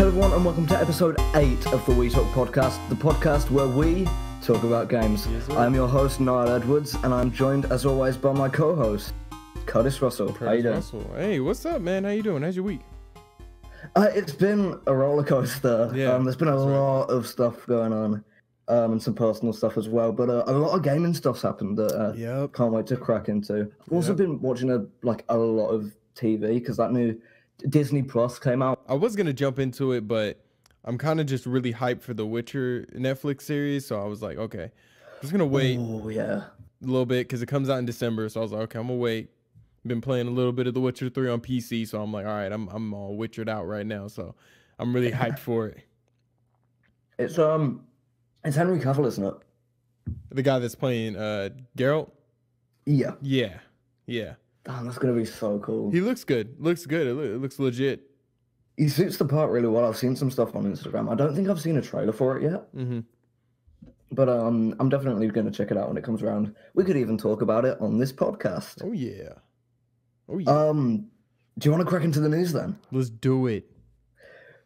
Hello everyone and welcome to episode 8 of the WiiTalk podcast, the podcast where we talk about games. Yes, I'm your host Niall Edwards and I'm joined as always by my co-host, Curtis Russell. How you doing? Hey, what's up, man? How you doing? How's your week? It's been a roller coaster. Yeah, there's been a lot of stuff going on, and some personal stuff as well, but a lot of gaming stuff's happened that can't wait to crack into. I've also been watching a lot of TV because that new Disney Plus came out. I was gonna jump into it, but I'm kind of just really hyped for the Witcher Netflix series, so I was like, okay, I'm just gonna wait a little bit because it comes out in December. So I was like, okay, I'm gonna wait. Been playing a little bit of The Witcher 3 on PC, so I'm like, all right, I'm all Witchered out right now, so I'm really hyped for it. It's Henry Cavill, isn't it? The guy that's playing Geralt. Yeah. Yeah. Damn, that's gonna be so cool. He looks good. Looks good. It looks legit. He suits the part really well. I've seen some stuff on Instagram. I don't think I've seen a trailer for it yet. But I'm definitely going to check it out when it comes around. We could even talk about it on this podcast. Oh yeah. Do you want to crack into the news then? Let's do it.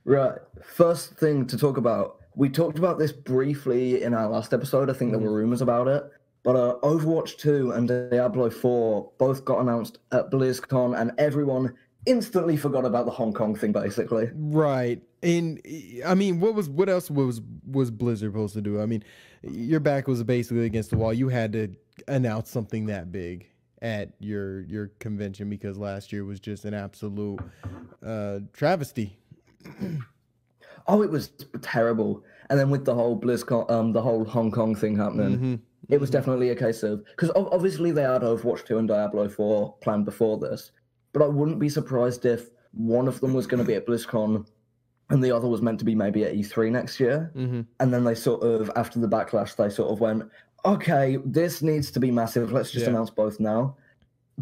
Right. First thing to talk about. We talked about this briefly in our last episode. I think there were rumors about it. But Overwatch 2 and Diablo 4 both got announced at BlizzCon, and everyone instantly forgot about the Hong Kong thing, basically. Right. And I mean, what else was Blizzard supposed to do? I mean, your back was basically against the wall. You had to announce something that big at your convention because last year was just an absolute travesty. Oh, it was terrible. And then with the whole BlizzCon, the whole Hong Kong thing happening, it was definitely a case of, because obviously they had Overwatch 2 and Diablo 4 planned before this, but I wouldn't be surprised if one of them was going to be at BlizzCon and the other was meant to be maybe at E3 next year. And then they sort of, after the backlash, they sort of went, okay, this needs to be massive. Let's just announce both now.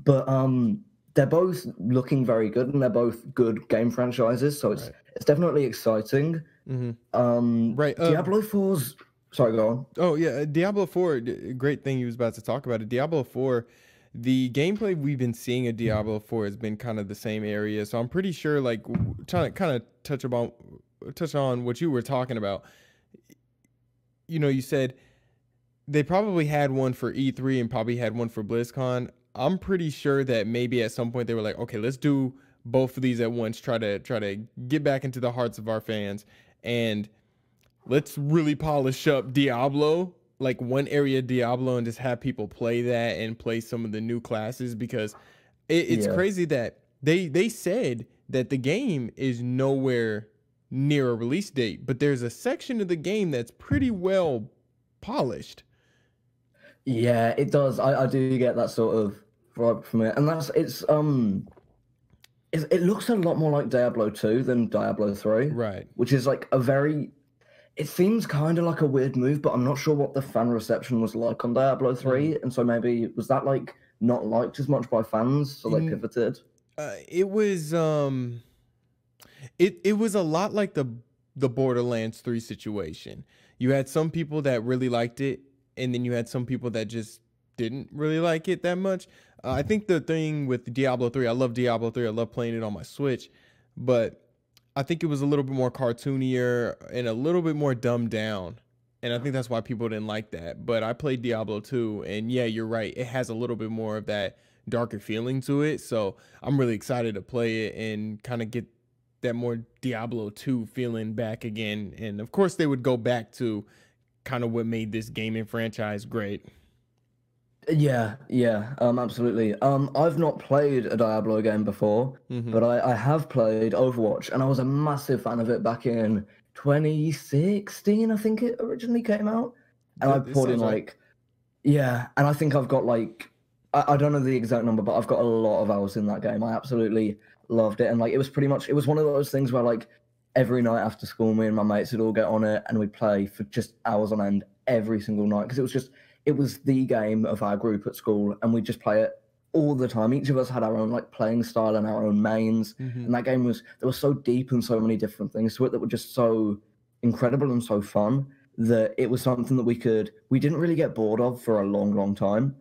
But they're both looking very good and they're both good game franchises. So it's definitely exciting. Diablo 4's... Sorry, go on. Oh, yeah. Diablo 4, great thing you was about to talk about it. Diablo 4, the gameplay we've been seeing at Diablo 4 has been kind of the same area. So I'm pretty sure, like, trying to kind of touch on what you were talking about. You know, you said they probably had one for E3 and probably had one for BlizzCon. I'm pretty sure that maybe at some point they were like, okay, let's do both of these at once, try to get back into the hearts of our fans, and let's really polish up Diablo, like one area of Diablo, and just have people play that and play some of the new classes, because it's crazy that they said that the game is nowhere near a release date, but there's a section of the game that's pretty well polished. Yeah, it does. I do get that sort of vibe from it, and it looks a lot more like Diablo 2 than Diablo 3, right? Which is like it seems kind of like a weird move, but I'm not sure what the fan reception was like on Diablo 3, and so maybe was that like not liked as much by fans, so they pivoted. It was it was a lot like the Borderlands 3 situation. You had some people that really liked it, and then you had some people that just didn't really like it that much. I think the thing with Diablo 3, I love Diablo 3, I love playing it on my Switch, but I think it was a little bit more cartoonier and a little bit more dumbed down. And I think that's why people didn't like that. But I played Diablo 2, and yeah, you're right. It has a little bit more of that darker feeling to it. So I'm really excited to play it and kind of get that more Diablo 2 feeling back again. And of course, they would go back to kind of what made this gaming franchise great. Yeah, absolutely. I've not played a Diablo game before, but I have played Overwatch, and I was a massive fan of it back in 2016, I think it originally came out. And I poured in and I think I've got I don't know the exact number, but I've got a lot of hours in that game. I absolutely loved it. And it was one of those things where every night after school, me and my mates would all get on it and we'd play for just hours on end every single night, because it was the game of our group at school, and we just play it all the time. Each of us had our own playing style and our own mains, and that game was so deep and so many different things to it that were just so incredible and so fun that it was something that we didn't really get bored of for a long time.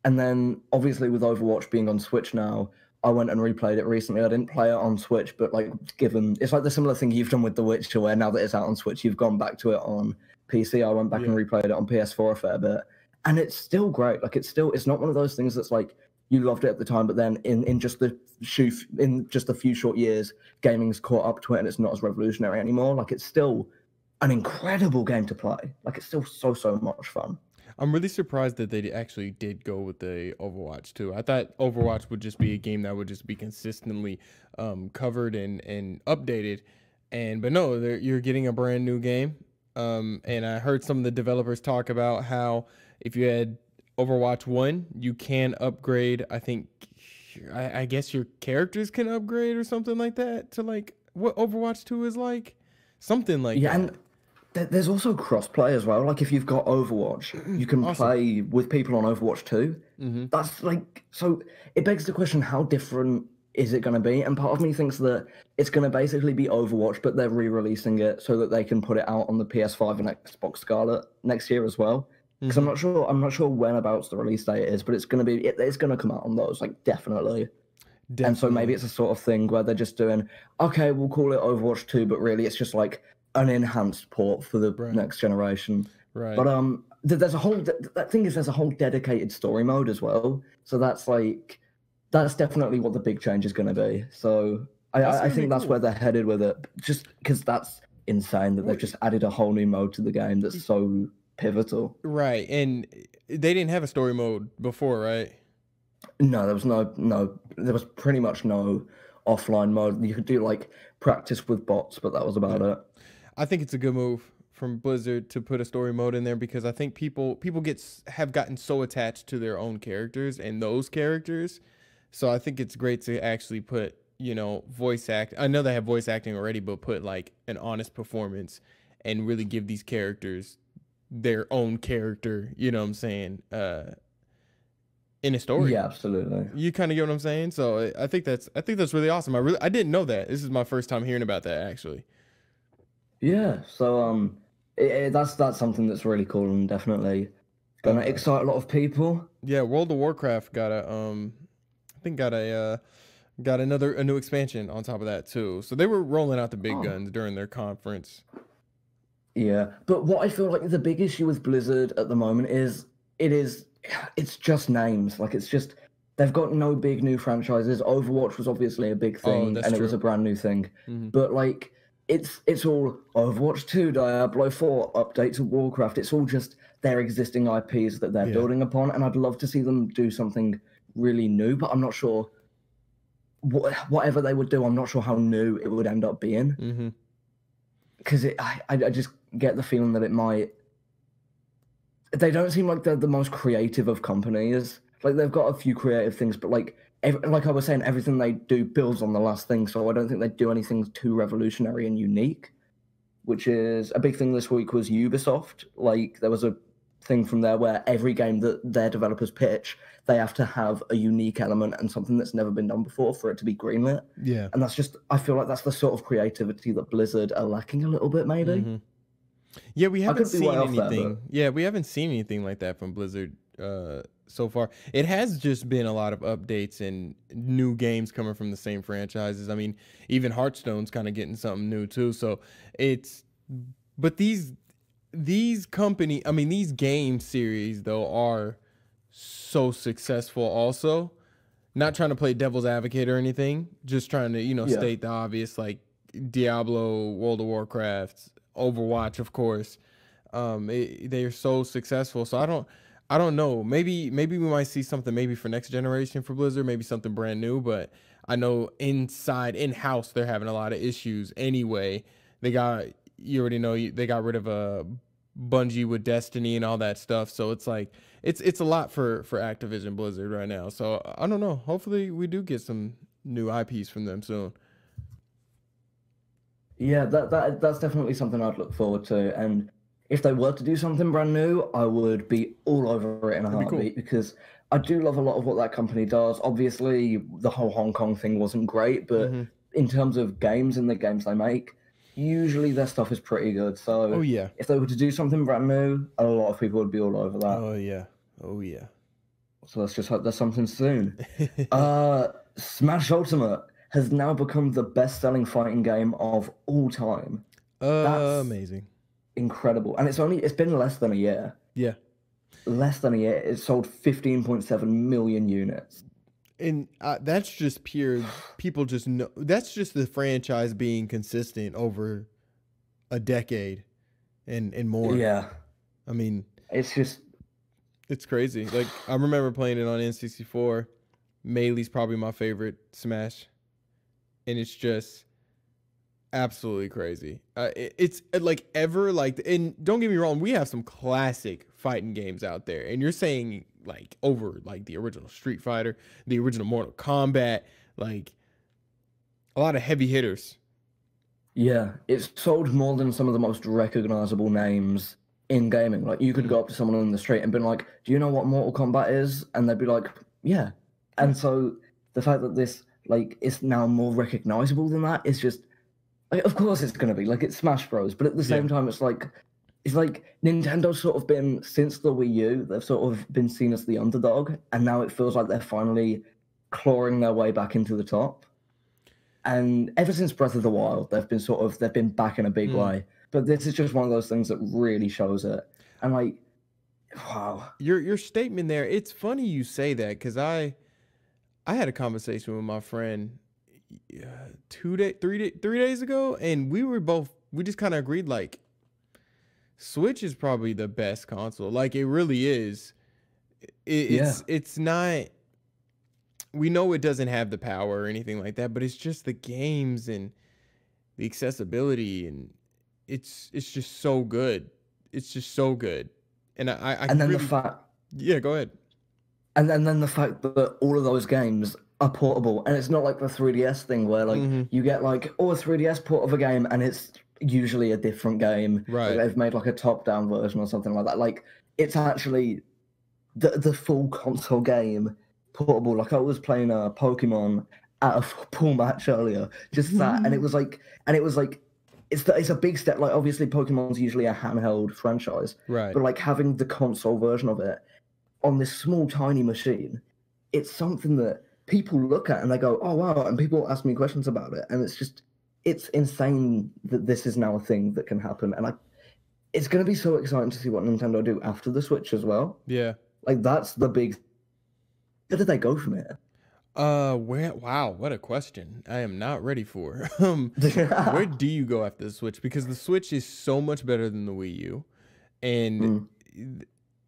And then obviously with Overwatch being on Switch now, I went and replayed it recently. I didn't play it on Switch, but like given it's like the similar thing you've done with The Witcher, where now that it's out on Switch, you've gone back to it on PC. I went back and replayed it on PS4 a fair bit, and it's still great. Like it's not one of those things that's like you loved it at the time, but then in just a few short years, gaming's caught up to it and it's not as revolutionary anymore. Like it's still an incredible game to play. Like it's still so much fun. I'm really surprised that they actually did go with the Overwatch too. I thought Overwatch would just be a game that would just be consistently covered and updated, but no, you're getting a brand new game. And I heard some of the developers talk about how if you had Overwatch 1, you can upgrade. I think, I guess your characters can upgrade or something like that to like what Overwatch 2 is like, something like that. And there's also cross-play as well. Like if you've got Overwatch, you can play with people on Overwatch 2. That's like, so it begs the question, how different is it going to be? And part of me thinks that it's going to basically be Overwatch, but they're re-releasing it so that they can put it out on the PS5 and Xbox Scarlet next year as well. Because I'm not sure when about the release date is, but it's going to come out on those, like definitely. And so maybe it's a sort of thing where they're just doing, okay, we'll call it Overwatch 2, but really it's just like an enhanced port for the next generation. Right. But there's a whole there's a whole dedicated story mode as well. So that's definitely what the big change is going to be. So I think that's where they're headed with it. Just because that's insane that they've just added a whole new mode to the game that's so pivotal. Right, and they didn't have a story mode before, right? No, there was pretty much no offline mode. You could do like practice with bots, but that was about it. I think it's a good move from Blizzard to put a story mode in there because I think people have gotten so attached to their own characters and those characters. So I think it's great to actually put, voice act. I know they have voice acting already, but put like an honest performance and really give these characters their own character, you know what I'm saying, in a story. Yeah, absolutely. You kind of get what I'm saying? So I think that's really awesome. I didn't know that. This is my first time hearing about that actually. Yeah, so that's something that's really cool and definitely gonna excite a lot of people. Yeah, World of Warcraft got a new expansion on top of that too. So they were rolling out the big guns during their conference. Yeah, but what I feel like the big issue with Blizzard at the moment is it's just names. Like it's just they've got no big new franchises. Overwatch was obviously a big thing, and it was a brand new thing. But like it's all Overwatch 2, Diablo 4, update to Warcraft. It's all just their existing IPs that they're building upon, and I'd love to see them do something really new, but I'm not sure whatever they would do, I'm not sure how new it would end up being. Because I just get the feeling that it might. They don't seem like they're the most creative of companies. Like they've got a few creative things, but like I was saying, everything they do builds on the last thing. So I don't think they do anything too revolutionary and unique. Which is a big thing this week was Ubisoft. Like there was a thing from there where every game that their developers pitch, they have to have a unique element and something that's never been done before for it to be greenlit. Yeah. And I feel like that's the sort of creativity that Blizzard are lacking a little bit, maybe. Yeah, we haven't seen anything. We haven't seen anything like that from Blizzard so far. It has just been a lot of updates and new games coming from the same franchises. I mean, even Hearthstone's kind of getting something new too. So but these game series though are so successful also. Not trying to play devil's advocate or anything, just trying to, state the obvious, like Diablo, World of Warcraft, Overwatch, of course. They are so successful. So I don't know. Maybe we might see something maybe for next generation for Blizzard, maybe something brand new, but I know in-house they're having a lot of issues anyway. You already know they got rid of Bungie with Destiny and all that stuff. So it's like it's a lot for Activision Blizzard right now. So I don't know. Hopefully we do get some new IPs from them soon. Yeah, that's definitely something I'd look forward to. And if they were to do something brand new, I would be all over it in a heartbeat because I do love a lot of what that company does. Obviously, the whole Hong Kong thing wasn't great, but in terms of games and the games they make, usually their stuff is pretty good. So if they were to do something brand new, a lot of people would be all over that. Oh yeah. So let's just hope there's something soon. Smash Ultimate has now become the best-selling fighting game of all time. That's Amazing. incredible. And it's been less than a year. Yeah. Less than a year. It sold 15.7 million units. And that's just pure, people just know, that's just the franchise being consistent over a decade and more. Yeah. I mean, it's crazy. Like, I remember playing it on N64. Melee's probably my favorite Smash. And it's just absolutely crazy. It's like ever like, and don't get me wrong, we have some classic fighting games out there. And you're saying like over like the original Street Fighter, the original Mortal Kombat, like a lot of heavy hitters. Yeah, it's sold more than some of the most recognizable names in gaming. Like you could go up to someone on the street and be like, "Do you know what Mortal Kombat is?" And they'd be like, "Yeah." And so the fact that this like is now more recognizable than that is just like, of course it's gonna be like it's Smash Bros. But at the same time, it's like Nintendo's sort of been since the Wii U, they've sort of been seen as the underdog, and now it feels like they're finally clawing their way back into the top. And ever since Breath of the Wild, they've been back in a big way. But this is just one of those things that really shows it. And like, wow. Your statement there, it's funny you say that because I had a conversation with my friend 3 days ago, and we just kind of agreed like Switch is probably the best console. Like it really is. It's not. We know it doesn't have the power or anything like that, but it's just the games and the accessibility, and it's just so good. It's just so good. And and then the fact, yeah, go ahead. And then the fact that all of those games are portable, and it's not like the 3DS thing where like you get like a 3DS port of a game, and it's usually a different game. Right. Like they've made like a top-down version or something like that. Like it's actually the full console game portable. Like I was playing a Pokemon at a football match earlier, just that, and it was like it's a big step. Like obviously Pokemon's usually a handheld franchise, right? But like having the console version of it on this small tiny machine, it's something that people look at and they go, "Oh wow!" And people ask me questions about it, and it's insane that this is now a thing that can happen. And it's going to be so exciting to see what Nintendo do after the Switch as well. Yeah, like that's the big. Where did they go from here? Wow, what a question. I am not ready for. Where do you go after the Switch? Because the Switch is so much better than the Wii U, and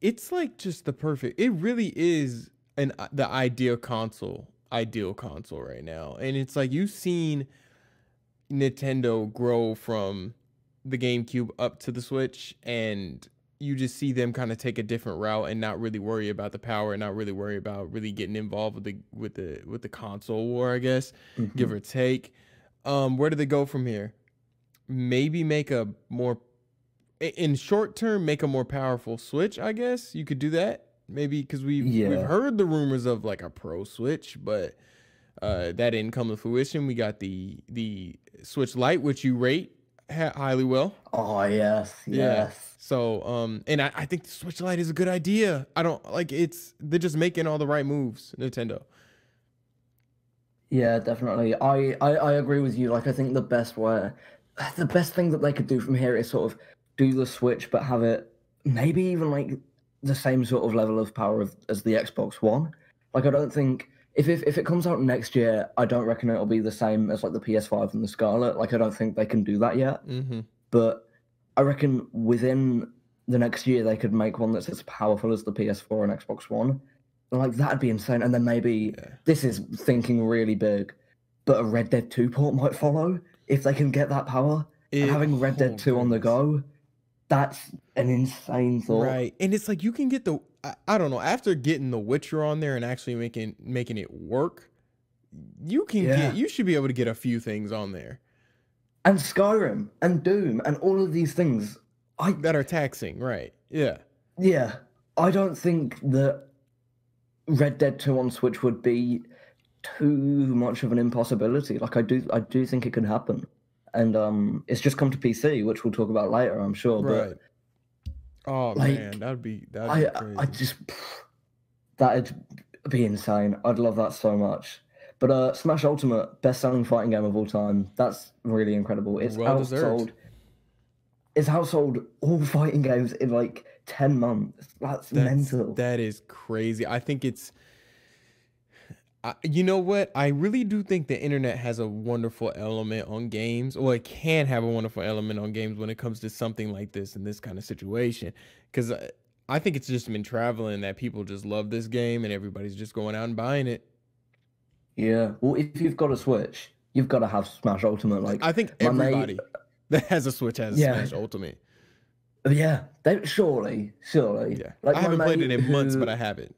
it's like just the perfect. It really is the ideal console right now. And it's like you've seen Nintendo grow from the GameCube up to the Switch, and you just see them kind of take a different route and not really worry about the power and not really worry about really getting involved with the console war, I guess, give or take. Where do they go from here? Maybe make a more, in short term, make a more powerful Switch, I guess. You could do that. Maybe because we've heard the rumors of like a Pro Switch, but that didn't come to fruition. We got the Switch Lite, which you rate highly well. Oh yes. So and I think the Switch Lite is a good idea. I don't like they're just making all the right moves, Nintendo. Yeah, definitely. I agree with you. Like I think the best thing that they could do from here is sort of do the Switch, but have it maybe even like the same sort of level of power as the Xbox One. Like I don't think if it comes out next year, I don't reckon it'll be the same as like the PS5 and the Scarlet. Like I don't think they can do that yet. But I reckon within the next year they could make one that's as powerful as the PS4 and Xbox One. Like that'd be insane. And then maybe this is thinking really big, but a Red Dead 2 port might follow if they can get that power. And having Red Dead 2 on the go, that's an insane thought. Right. And it's like you can get I don't know, after getting The Witcher on there and actually making it work, you should be able to get a few things on there. And Skyrim and Doom and all of these things that are taxing, right? Yeah. Yeah. I don't think that Red Dead 2 on Switch would be too much of an impossibility. Like I do think it could happen. And it's just come to PC, which we'll talk about later, I'm sure. Right. But oh like, man, that'd be crazy. That'd be insane. I'd love that so much. But Smash Ultimate, best-selling fighting game of all time. That's really incredible. It's Well deserved. outsold. It's outsold all fighting games in like 10 months. That's mental. That is crazy. I think it's you know what? I really do think the internet has a wonderful element on games, or it can have a wonderful element on games when it comes to something like this in this kind of situation. Because I think it's just been traveling that people just love this game and everybody's just going out and buying it. Yeah. Well, if you've got a Switch, you've got to have Smash Ultimate. Like I think my everybody mate, that has a Switch has yeah, Smash Ultimate. yeah. Surely. Yeah. Like I my haven't played it mate in months, who, but I have it.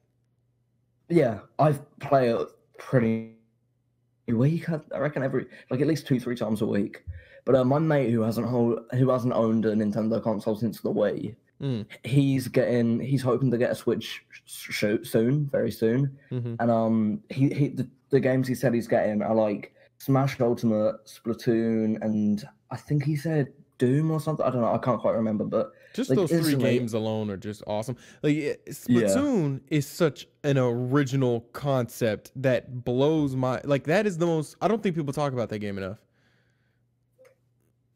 yeah, I've played it pretty week. I reckon every like at least 2-3 times a week. But my mate who hasn't owned a Nintendo console since the Wii, Mm. he's hoping to get a Switch soon, very soon. Mm-hmm. And the games he said he's getting are like Smash Ultimate, Splatoon, and I think he said Doom or something. I don't know. I can't quite remember, but Just like those three instantly, games alone are just awesome. Like yeah. Splatoon is such an original concept that blows my like that is the most I don't think people talk about that game enough.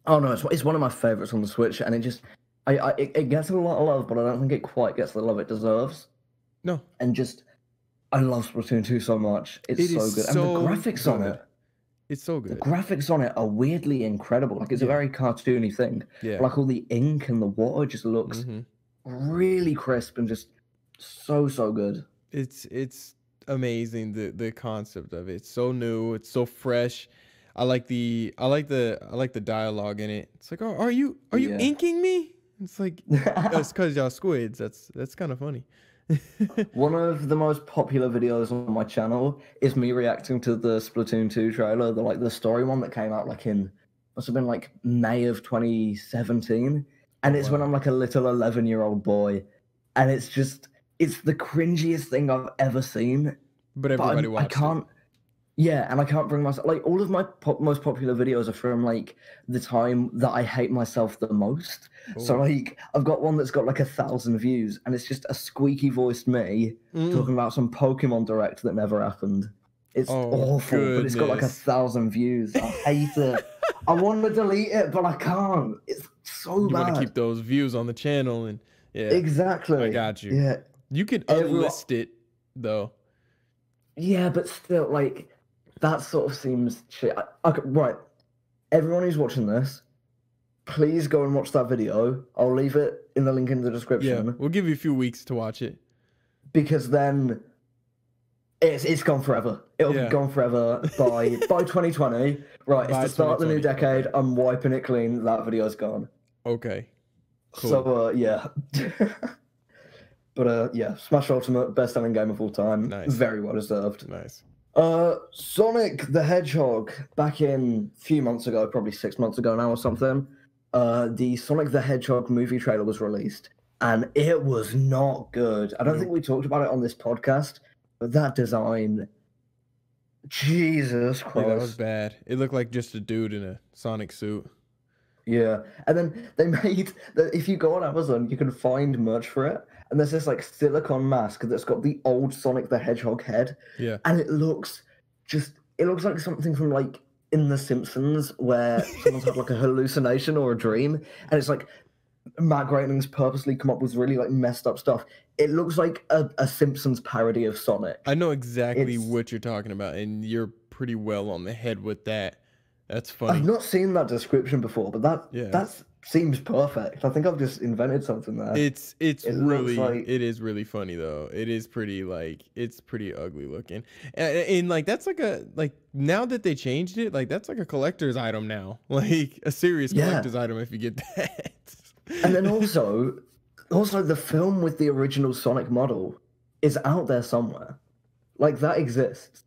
Oh no, it's one of my favorites on the Switch, and it gets a lot of love, but I don't think it quite gets the love it deserves. No. And just I love Splatoon 2 so much. It's so good. And the graphics on it. It's so The good. graphics on it are weirdly incredible. Like it's a very cartoony thing. Yeah. Like all the ink and the water just looks really crisp and just so good. It's amazing the concept of it. It's so new, it's so fresh. I like the dialogue in it. It's like, "Oh, are you inking me?" It's like it's cuz y'all squids. That's kind of funny. One of the most popular videos on my channel is me reacting to the Splatoon 2 trailer, the story one that came out like in must have been like May of 2017, and it's when I'm like a little 11-year-old boy, and it's the cringiest thing I've ever seen. But everybody watched it. Yeah, and I can't bring myself like all of my most popular videos are from like the time that I hate myself the most. Ooh. So like I've got one that's got like 1,000 views, and it's just a squeaky voiced me talking about some Pokemon Direct that never happened. It's awful, but it's got like 1,000 views. I hate it. I want to delete it, but I can't. It's so bad. You want to keep those views on the channel, and yeah, exactly. I got you. Yeah, you could unlist it though. Yeah, but still, like. That sort of seems shit. Okay, right. Everyone who's watching this, please go and watch that video. I'll leave it in the link in the description. Yeah, we'll give you a few weeks to watch it. Because then it's gone forever. It'll be gone forever by 2020. Right, it's the start of the new decade. I'm wiping it clean. That video's gone. Okay. Cool. So, yeah. But, yeah, Smash Ultimate, best-selling game of all time. Nice. Very well deserved. Nice. Sonic the Hedgehog, back in a few months ago, probably 6 months ago now or something, the Sonic the Hedgehog movie trailer was released, and it was not good. I don't think we talked about it on this podcast, but that design, Jesus Christ. Yeah, that was bad. It looked like just a dude in a Sonic suit. Yeah, and then they made, if you go on Amazon, you can find merch for it. And there's this like silicone mask that's got the old Sonic the Hedgehog head. Yeah. And it looks like something from like in The Simpsons where someone's had like a hallucination or a dream. And it's like Matt Groening's purposely come up with really like messed up stuff. It looks like a Simpsons parody of Sonic. I know exactly what you're talking about, and you're pretty well on the head with that. That's funny. I've not seen that description before, but that seems perfect. I think I've just invented something there. It is really funny though. It is pretty it's pretty ugly looking, and like that's like now that they changed it, like that's like a collector's item now, like a serious collector's item if you get that. And then also the film with the original Sonic model is out there somewhere, like that exists.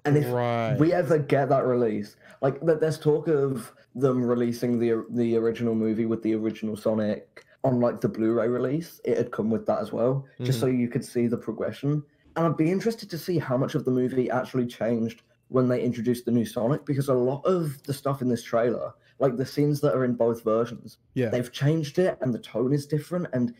And if we ever get that release, like there's talk of them releasing the original movie with the original Sonic on like the Blu-ray release, it had come with that as well, just so you could see the progression. And I'd be interested to see how much of the movie actually changed when they introduced the new Sonic, because a lot of the stuff in this trailer, like the scenes that are in both versions, they've changed it and the tone is different, and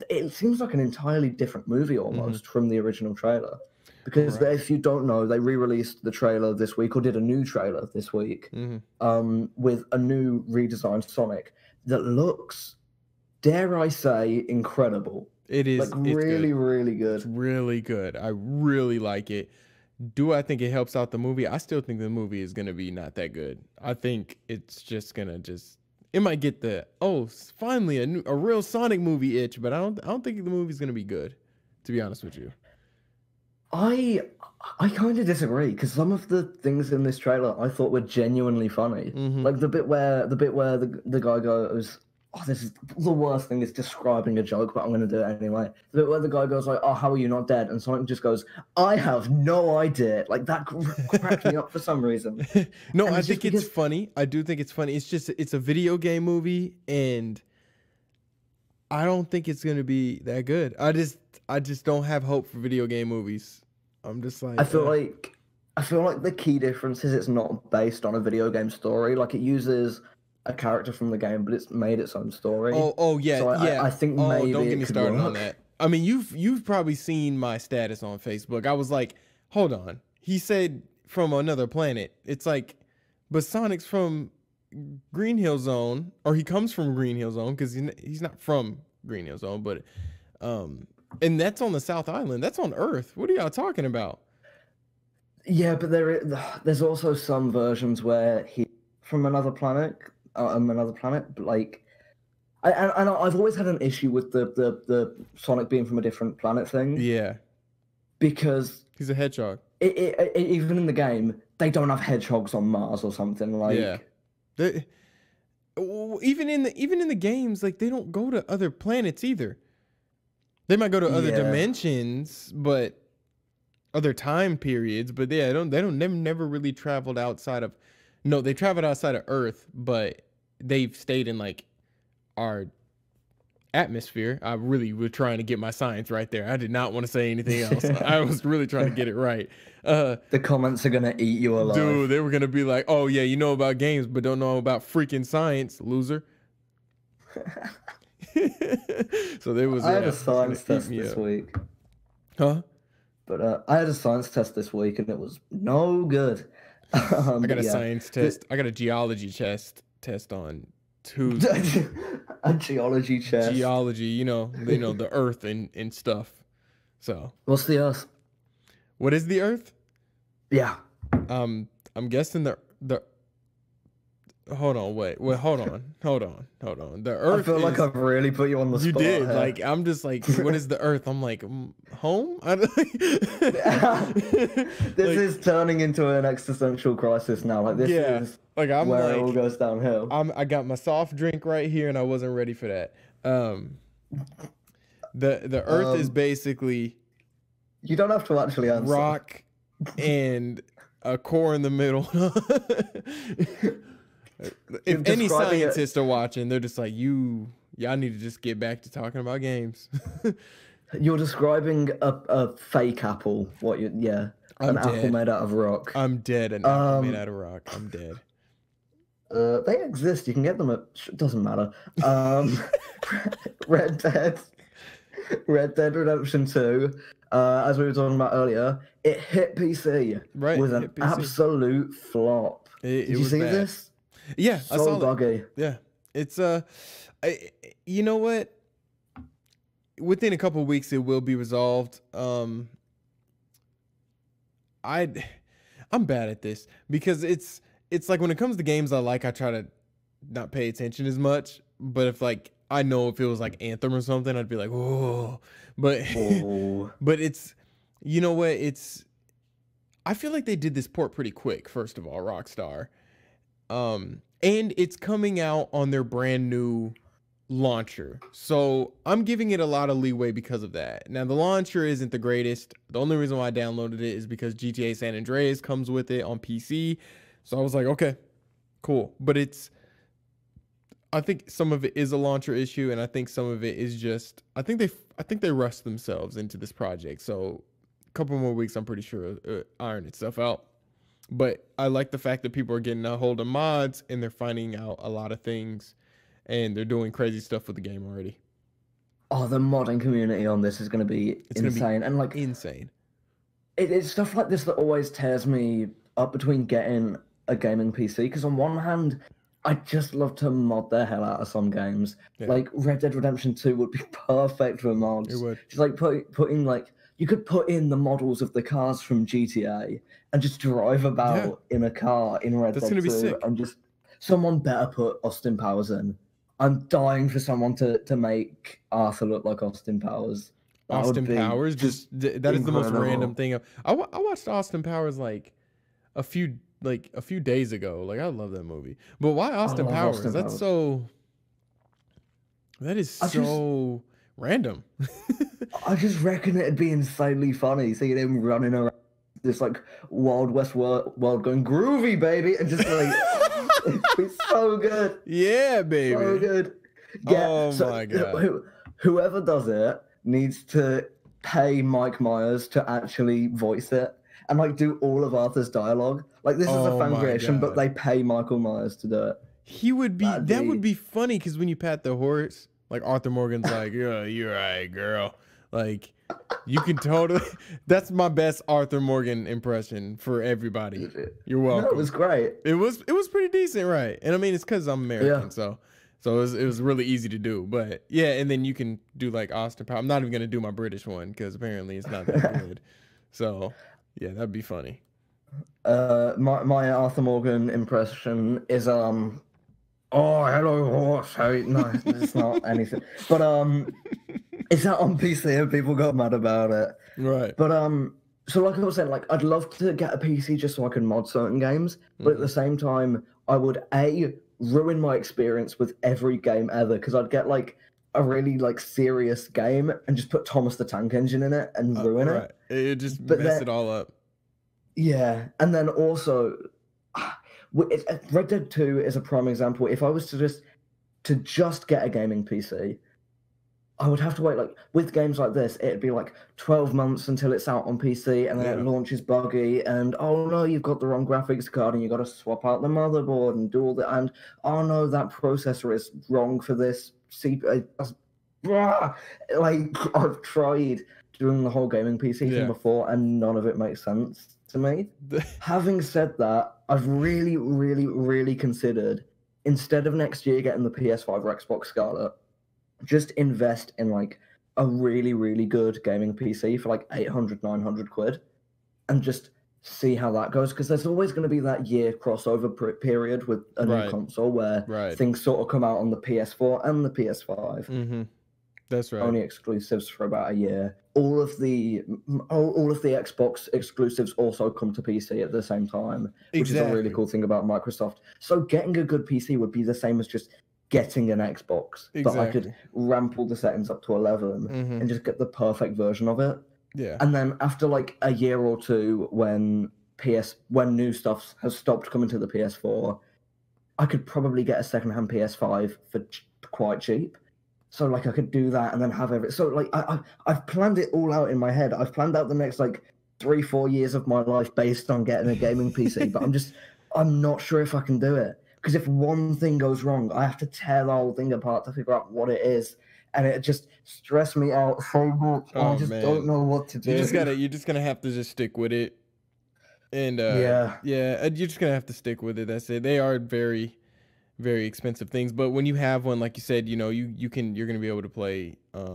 it seems like an entirely different movie almost from the original trailer. Because Right. if you don't know, they re-released the trailer this week, or did a new trailer this week, with a new redesigned Sonic that looks, dare I say, incredible. It is. Like It's really, good. really good. It's really good. I really like it. Do I think it helps out the movie? I still think the movie is gonna be not that good. I think it's just gonna it might get the finally a real Sonic movie itch, but I don't think the movie's gonna be good, to be honest with you. I kind of disagree, because some of the things in this trailer I thought were genuinely funny. Like the bit where the guy goes, "Oh, this is the worst thing is describing a joke, but I'm going to do it anyway." The bit where the guy goes like, "Oh, how are you not dead?" And Sonic just goes, "I have no idea." Like that cracked me up for some reason. No, And I it's just think it's because funny. I do think it's funny. It's a video game movie, and I don't think it's gonna be that good. I just don't have hope for video game movies. I'm just like I feel like the key difference is it's not based on a video game story. Like it uses a character from the game, but it's made its own story. oh yeah, So yeah. I think Oh, maybe don't get it me could started on work. that. I mean, you've probably seen my status on Facebook. I was like, hold on. He said from another planet. It's like, but Sonic's from Green Hill Zone, or he comes from Green Hill Zone, because he's not from Green Hill Zone, but and that's on the South Island. That's on Earth. What are y'all talking about? Yeah, but there's also some versions where he from another planet. But like, and I've always had an issue with the Sonic being from a different planet thing, Yeah, because he's a hedgehog. even in the game they don't have hedgehogs on Mars or something like. Yeah, they, even in the games, like they don't go to other planets either. They might go to other dimensions, but other time periods. But yeah, they've never really traveled outside of. No, they traveled outside of Earth, but they've stayed in like our atmosphere. I really was trying to get my science right there. I did not want to say anything else. I was really trying to get it right. The comments are gonna eat you alive. Dude, they were gonna be like, "Oh yeah, you know about games, but don't know about freaking science, loser." So there was. I had a science test this week. Huh? But I had a science test this week, and it was no good. I got a science test. I got a geology test on Tuesday. A geology test. Geology, you know the Earth and stuff. So What's the Earth? what is the Earth? Yeah. I'm guessing the. Hold on, wait, hold on. The Earth. I feel like I've really put you on the spot. You did. Here. Like I'm just like, what is the Earth? I'm like, home. This is turning into an existential crisis now. Like this is like I'm where like, it all goes downhill. I got my soft drink right here, and I wasn't ready for that. The Earth is basically you don't have to actually answer. Rock and a core in the middle. If any scientists are watching, they're just like, y'all need to just get back to talking about games. You're describing a fake apple. An apple made out of rock. I'm dead. An apple made out of rock. I'm dead. They exist. You can get them at. Doesn't matter. Red Dead Redemption 2. As we were talking about earlier, it hit PC with an absolute flop. Did you see this? Yeah, I saw buggy. It. Yeah, it's you know what? Within a couple of weeks, it will be resolved. I'm bad at this because it's like when it comes to games I like, I try to not pay attention as much. But if like I know if it was like Anthem or something, I'd be like, oh. But but it's, you know what? I feel like they did this port pretty quick. First of all, Rockstar. And it's coming out on their brand new launcher. So I'm giving it a lot of leeway because of that. Now, the launcher isn't the greatest. The only reason why I downloaded it is because GTA San Andreas comes with it on PC. So I was like, okay, cool. But I think some of it is a launcher issue, and I think some of it is just, I think they rushed themselves into this project. So a couple more weeks, I'm pretty sure iron itself out. But I like the fact that people are getting a hold of mods and they're finding out a lot of things, and they're doing crazy stuff with the game already. Oh, the modding community on this is going to be It's gonna be insane. And like, insane. it's stuff like this that always tears me up between getting a gaming PC. Because on one hand, I just love to mod the hell out of some games. Yeah, Like Red Dead Redemption 2 would be perfect for it mods. would. Just like putting like you could put in the models of the cars from GTA and just drive Yeah, about in a car in Red that's Dead gonna be 2 sick. and just someone better put Austin Powers in. I'm dying for someone to make Arthur look like Austin Powers. That would Austin be Powers, just that is the most random incredible. thing. I watched Austin Powers like a few days ago. Like I love that movie. But why I Austin love Powers? Austin Powers. That is I just so random. I just reckon it'd be insanely funny seeing him running around this like Wild West world going groovy, baby, and just like it'd be so good, Yeah, so baby. good. Yeah, Oh so my god. whoever does it needs to pay Mike Myers to actually voice it and like do all of Arthur's dialogue. Like this is a Oh fan my creation, but god. they pay Michael Myers to do it. That'd That would be be funny because when you pat the horse, like Arthur Morgan's like, yeah, you're right, girl. Like you can totally that's my best Arthur Morgan impression for everybody. You're no, it welcome. was great. It was pretty decent, right? And I mean it's because I'm Yeah. American, so it was really easy to do. But yeah, and then you can do like Austin Powers. I'm not even gonna do my British one because apparently it's not that good. So yeah, that'd be funny. My Arthur Morgan impression is oh hello horse. Hey, no, it's not anything. But it's out on PC and people got mad about it. Right. But so like I was saying, like I'd love to get a PC just so I can mod certain games, but at Hmm. the same time, I would ruin my experience with every game ever because I'd get like a really like serious game and just put Thomas the Tank Engine in it and ruin it. Right. It just But messed then it all up. yeah, and then also Red Dead 2 is a prime example. If I was to just get a gaming PC, I would have to wait like with games like this, it'd be like 12 months until it's out on PC and then it Yeah. launches buggy and oh no, you've got the wrong graphics card and you got to swap out the motherboard and do all that and oh no, that processor is wrong for this CPU. Like I've tried doing the whole gaming PC thing Yeah. before and none of it makes sense to me. The- Having said that, I've really, really, really considered instead of next year getting the PS5 or Xbox Scarlet, just invest in like a really, really good gaming PC for like 800, 900 quid and just see how that goes. Because there's always going to be that year crossover period with a new Right. console where Right. things sort of come out on the PS4 and the PS5 Mm-hmm. That's right. only exclusives for about a year. All of the Xbox exclusives also come to PC at the same time, which is a really Exactly. cool thing about Microsoft. So getting a good PC would be the same as just getting an Xbox, but I could Exactly. ramp all the settings up to 11 Mm-hmm. and just get the perfect version of it. Yeah. And then after like a year or two, when new stuff has stopped coming to the PS4, I could probably get a secondhand PS5 for quite cheap. So like I could do that and then have everything. So like I've planned it all out in my head. I've planned out the next like 3-4 years of my life based on getting a gaming PC. But I'm not sure if I can do it because if one thing goes wrong, I have to tear the whole thing apart to figure out what it is, and it just stressed me out so much. Oh I just don't man. know what to do. You're just gonna have to just stick with it. And Yeah. you're just gonna have to stick with it. That's it. They are very, very expensive things, but when you have one, like you said, you know, you're gonna be able to play you're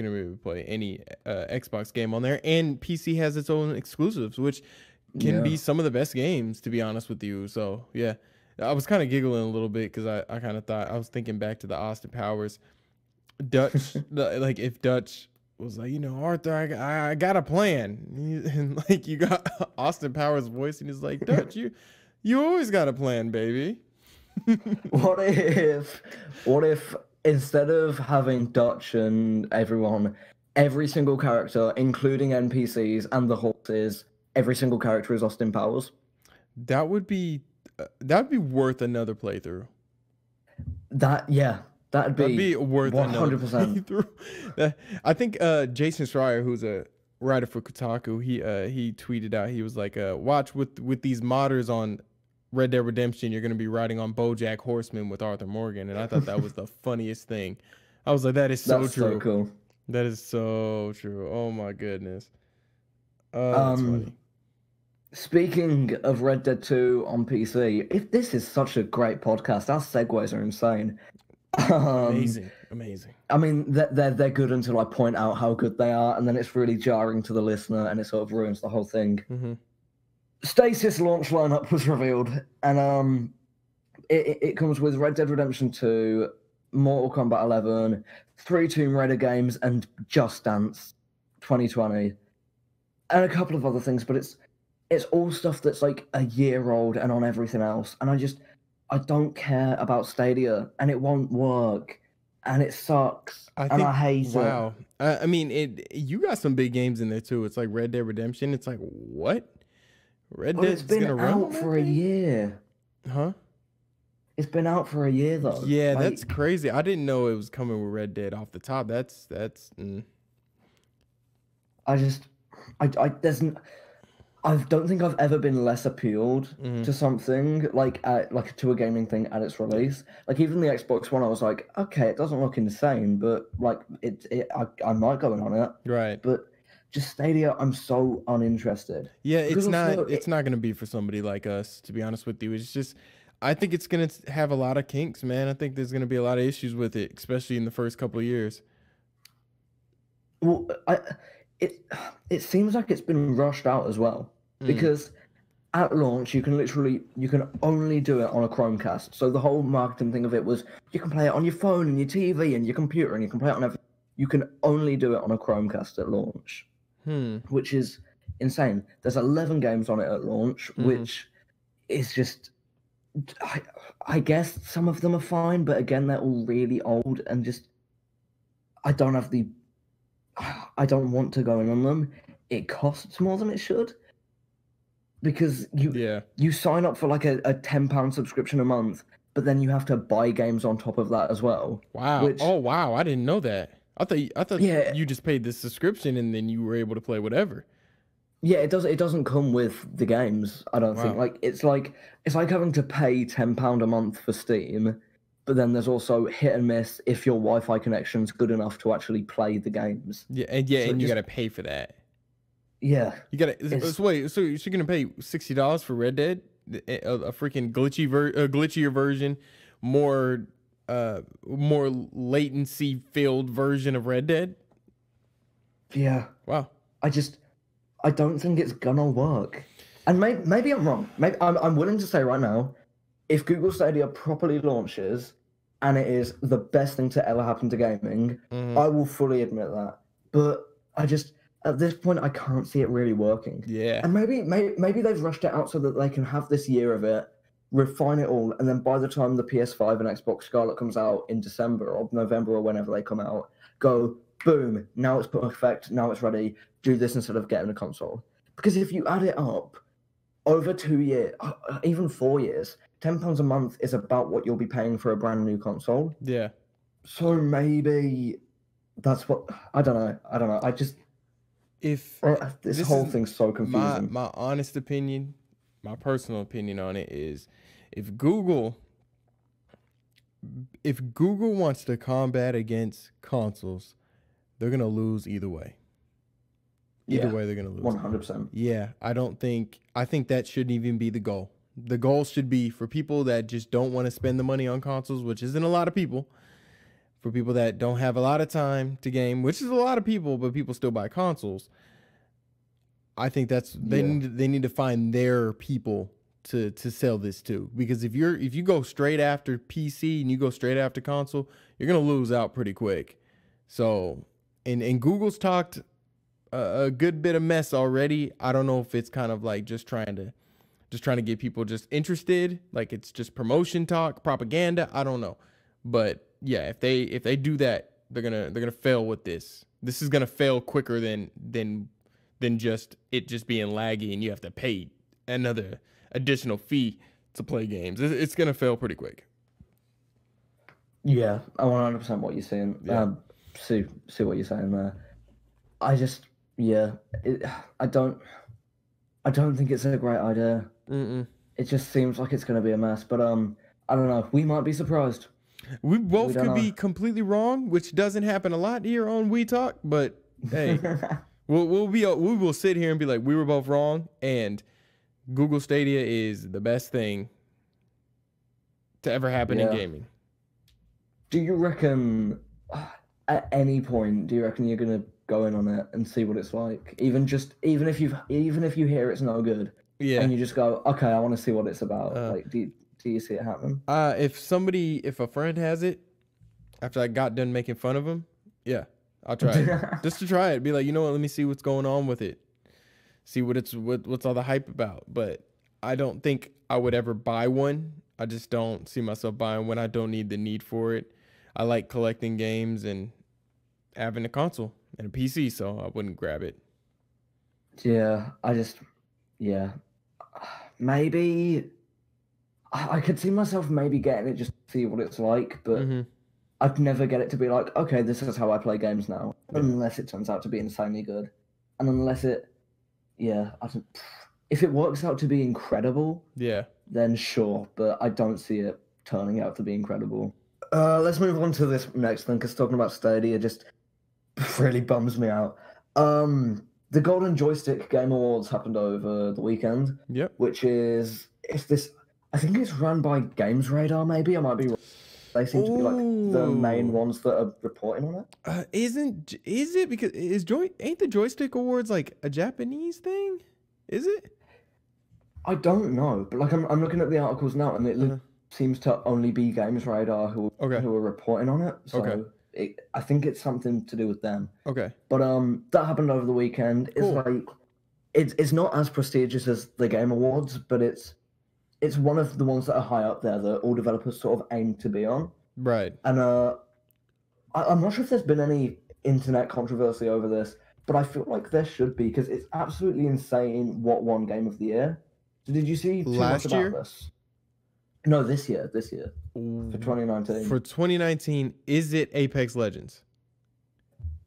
gonna be able to play any Xbox game on there, and PC has its own exclusives, which can be Yeah. some of the best games, to be honest with you. So yeah, I was kind of giggling a little bit because I kind of thought I was thinking back to the Austin Powers Dutch, like if Dutch was like, you know, Arthur, I got a plan, and like you got Austin Powers' voice, and he's like, Dutch, you always got a plan, baby. What if instead of having Dutch and everyone, every single character, including NPCs and the horses, every single character is Austin Powers? That would be worth another playthrough. That'd Be be worth another 100%. playthrough. I think Jason Schreier, who's a writer for Kotaku, he tweeted out, he was like, watch with these modders on Red Dead Redemption, you're gonna be riding on BoJack Horseman with Arthur Morgan, and I thought that was the funniest thing. I was like, that is so That's true. so cool. That is so true. Oh my goodness. Oh, that's funny. Um, Speaking of Red Dead 2 on PC, if this is such a great podcast, our segues are insane. Um, Amazing. Amazing. I mean, they're good until I point out how good they are, and then it's really jarring to the listener, and it sort of ruins the whole thing. Mm-hmm. Stasis launch lineup was revealed, and it comes with Red Dead Redemption 2, Mortal Kombat 11, 3 Tomb Raider games, and Just Dance 2020, and a couple of other things, but it's all stuff that's like a year old and on everything else, and I don't care about Stadia, and it won't work, and it sucks, and I hate it. Wow. I mean, you got some big games in there too. It's like Red Dead Redemption. It's like, what? Red But Dead's it's been gonna run on out that for a thing? year. Huh? It's been out for a year though. Yeah, Like, that's crazy. I didn't know it was coming with Red Dead off the top. That's I just, I there's, I don't think I've ever been less appealed to something like to a gaming thing at its release. Like even the Xbox One, I was like, okay, it doesn't look insane, but like I might go in on it. right. But just Stadia, I'm so uninterested. Yeah, Because also, it's not gonna be for somebody like us, to be honest with you. It's just I think it's gonna have a lot of kinks, man. I think there's gonna be a lot of issues with it, especially in the first couple of years. well, it seems like it's been rushed out as well Mm. because at launch you can only do it on a Chromecast. So the whole marketing thing of it was you can play it on your phone and your TV and your computer and you can play it on everything. You can only do it on a Chromecast at launch, which is insane. There's 11 games on it at launch, which is just I guess some of them are fine, but again they're all really old and just I don't have the I don't want to go in on them. It costs more than it should because Yeah. you sign up for like a £10 subscription a month, but then you have to buy games on top of that as well. Wow. Which Oh wow, I didn't know that. I thought yeah, you just paid the subscription and then you were able to play whatever. yeah, it doesn't come with the games, I don't think. Wow. Like it's like having to pay £10 a month for Steam, but then there's also hit and miss if your Wi-Fi connection's good enough to actually play the games. Yeah, So it and you just gotta pay for that. yeah. You gotta It's so wait, so you're gonna pay $60 for Red Dead, a freaking glitchier version, more more latency filled version of Red Dead. yeah. Wow. I don't think it's gonna work. And maybe I'm wrong. Maybe I'm willing to say right now, if Google Stadia properly launches and it is the best thing to ever happen to gaming, I will fully admit that. But I just at this point I can't see it really working. Yeah. And maybe they've rushed it out so that they can have this year of it, refine it all, and then by the time the PS5 and Xbox Scarlet comes out in December or November or whenever they come out, go boom, now it's perfect, now it's ready, do this instead of getting a console. Because if you add it up over 2 years, even 4 years, £10 a month is about what you'll be paying for a brand new console. Yeah. So maybe that's what I don't know. I just If this whole thing's so confusing. my honest opinion, my personal opinion on it is if Google wants to combat against consoles, they're gonna lose either way. Either way, they're gonna lose. 100%. Yeah, I think that shouldn't even be the goal. The goal should be for people that just don't want to spend the money on consoles, which isn't a lot of people. For people that don't have a lot of time to game, which is a lot of people, but people still buy consoles. I think they need to find their people to sell this to, because if you go straight after PC and you go straight after console, you're gonna lose out pretty quick. So, and Google's talked a good bit of mess already. I don't know if it's kind of like just trying to get people just interested, like it's just promotion talk, propaganda. I don't know, but yeah, if they do that, they're gonna fail with this. This is gonna fail quicker than just it just being laggy and you have to pay another additional fee to play games. It's gonna fail pretty quick. Yeah, I 100% what you're saying. Yeah. See what you're saying there. I just I don't think it's a great idea. Mm-mm. It just seems like it's going to be a mess. But I don't know. We might be surprised. We both don't could be know. completely wrong, which doesn't happen a lot here on WiiTalk, but hey, we will sit here and be like, we were both wrong, and Google Stadia is the best thing to ever happen in Yeah. gaming. Do you reckon at any point do you reckon you're gonna go in on it and see what it's like? Even if you hear it's no good Yeah. and you just go, okay, I want to see what it's about. Uh, Like, do you see it happen? if a friend has it, after I got done making fun of him, yeah, I'll try it. Just to try it. Be like, you know what, let me see what's going on with it. See what's all the hype about. But I don't think I would ever buy one. I just don't see myself buying one. I don't need the need for it. I like collecting games and having a console and a PC, so I wouldn't grab it. Yeah, yeah, maybe I could see myself maybe getting it just to see what it's like, but Mm-hmm. I'd never get it to be like, okay, this is how I play games now, Yeah. unless it turns out to be insanely good, and unless yeah, if it works out to be incredible, Yeah. then sure, but I don't see it turning out to be incredible. Let's move on to this next thing, because talking about Stadia just really bums me out. The Golden Joystick Game Awards happened over the weekend, Yep. which is it's this. I think it's run by Games Radar. Maybe I might be wrong. They seem to be like the main Ooh. ones that are reporting on it. Is it because ain't the joystick awards like a Japanese thing? Is it? I don't know, but like I'm looking at the articles now, and Uh, seems to only be Games Radar okay. who are reporting on it. Okay. So I think it's something to do with them. Okay. But that happened over the weekend. It's Cool. like it's not as prestigious as the Game Awards, but it's one of the ones that are high up there that all developers sort of aim to be on. Right. And I'm not sure if there's been any internet controversy over this, but I feel like there should be because it's absolutely insane what won Game of the Year. So did you see too much Last about year? this? No, this year for 2019. For 2019, is it Apex Legends?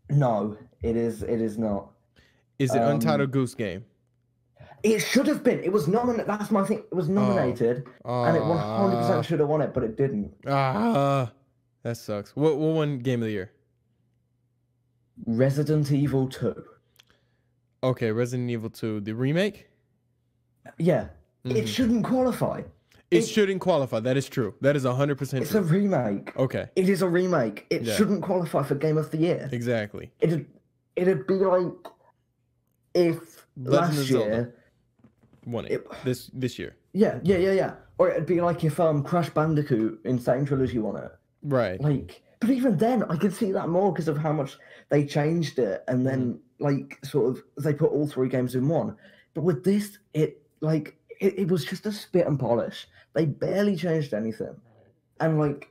No, it is not. Is it Untitled Goose Game? It should have been. It was nominated. That's my thing. It was nominated, and it 100% should have won it, but it didn't. That sucks. What won Game of the Year? Resident Evil 2. Okay, Resident Evil 2, the remake? Yeah, it shouldn't qualify. It shouldn't qualify. That is true. That is 100% true. It's a remake. Okay. It is a remake. It shouldn't qualify for Game of the Year. Exactly. It'd be like if Legend last year won it this year. Yeah. Or it'd be like if Crash Bandicoot Insane Trilogy won it. Right. Like, but even then, I could see that more because of how much they changed it, and then like sort of they put all three games in one. But with this, it was just a spit and polish. They barely changed anything, and like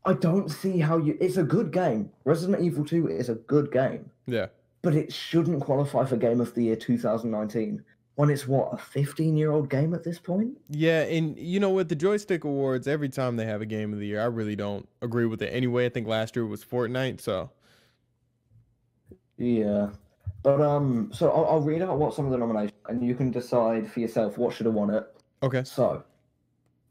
I don't see how you. It's a good game. Resident Evil 2 is a good game. Yeah. But it shouldn't qualify for Game of the Year 2019 when it's what, a 15-year-old game at this point? Yeah, and you know with the Joystick Awards, every time they have a Game of the Year, I really don't agree with it anyway. I think last year was Fortnite, so yeah. But so I'll read out what some of the nominations, and you can decide for yourself what should have won it. okay. So,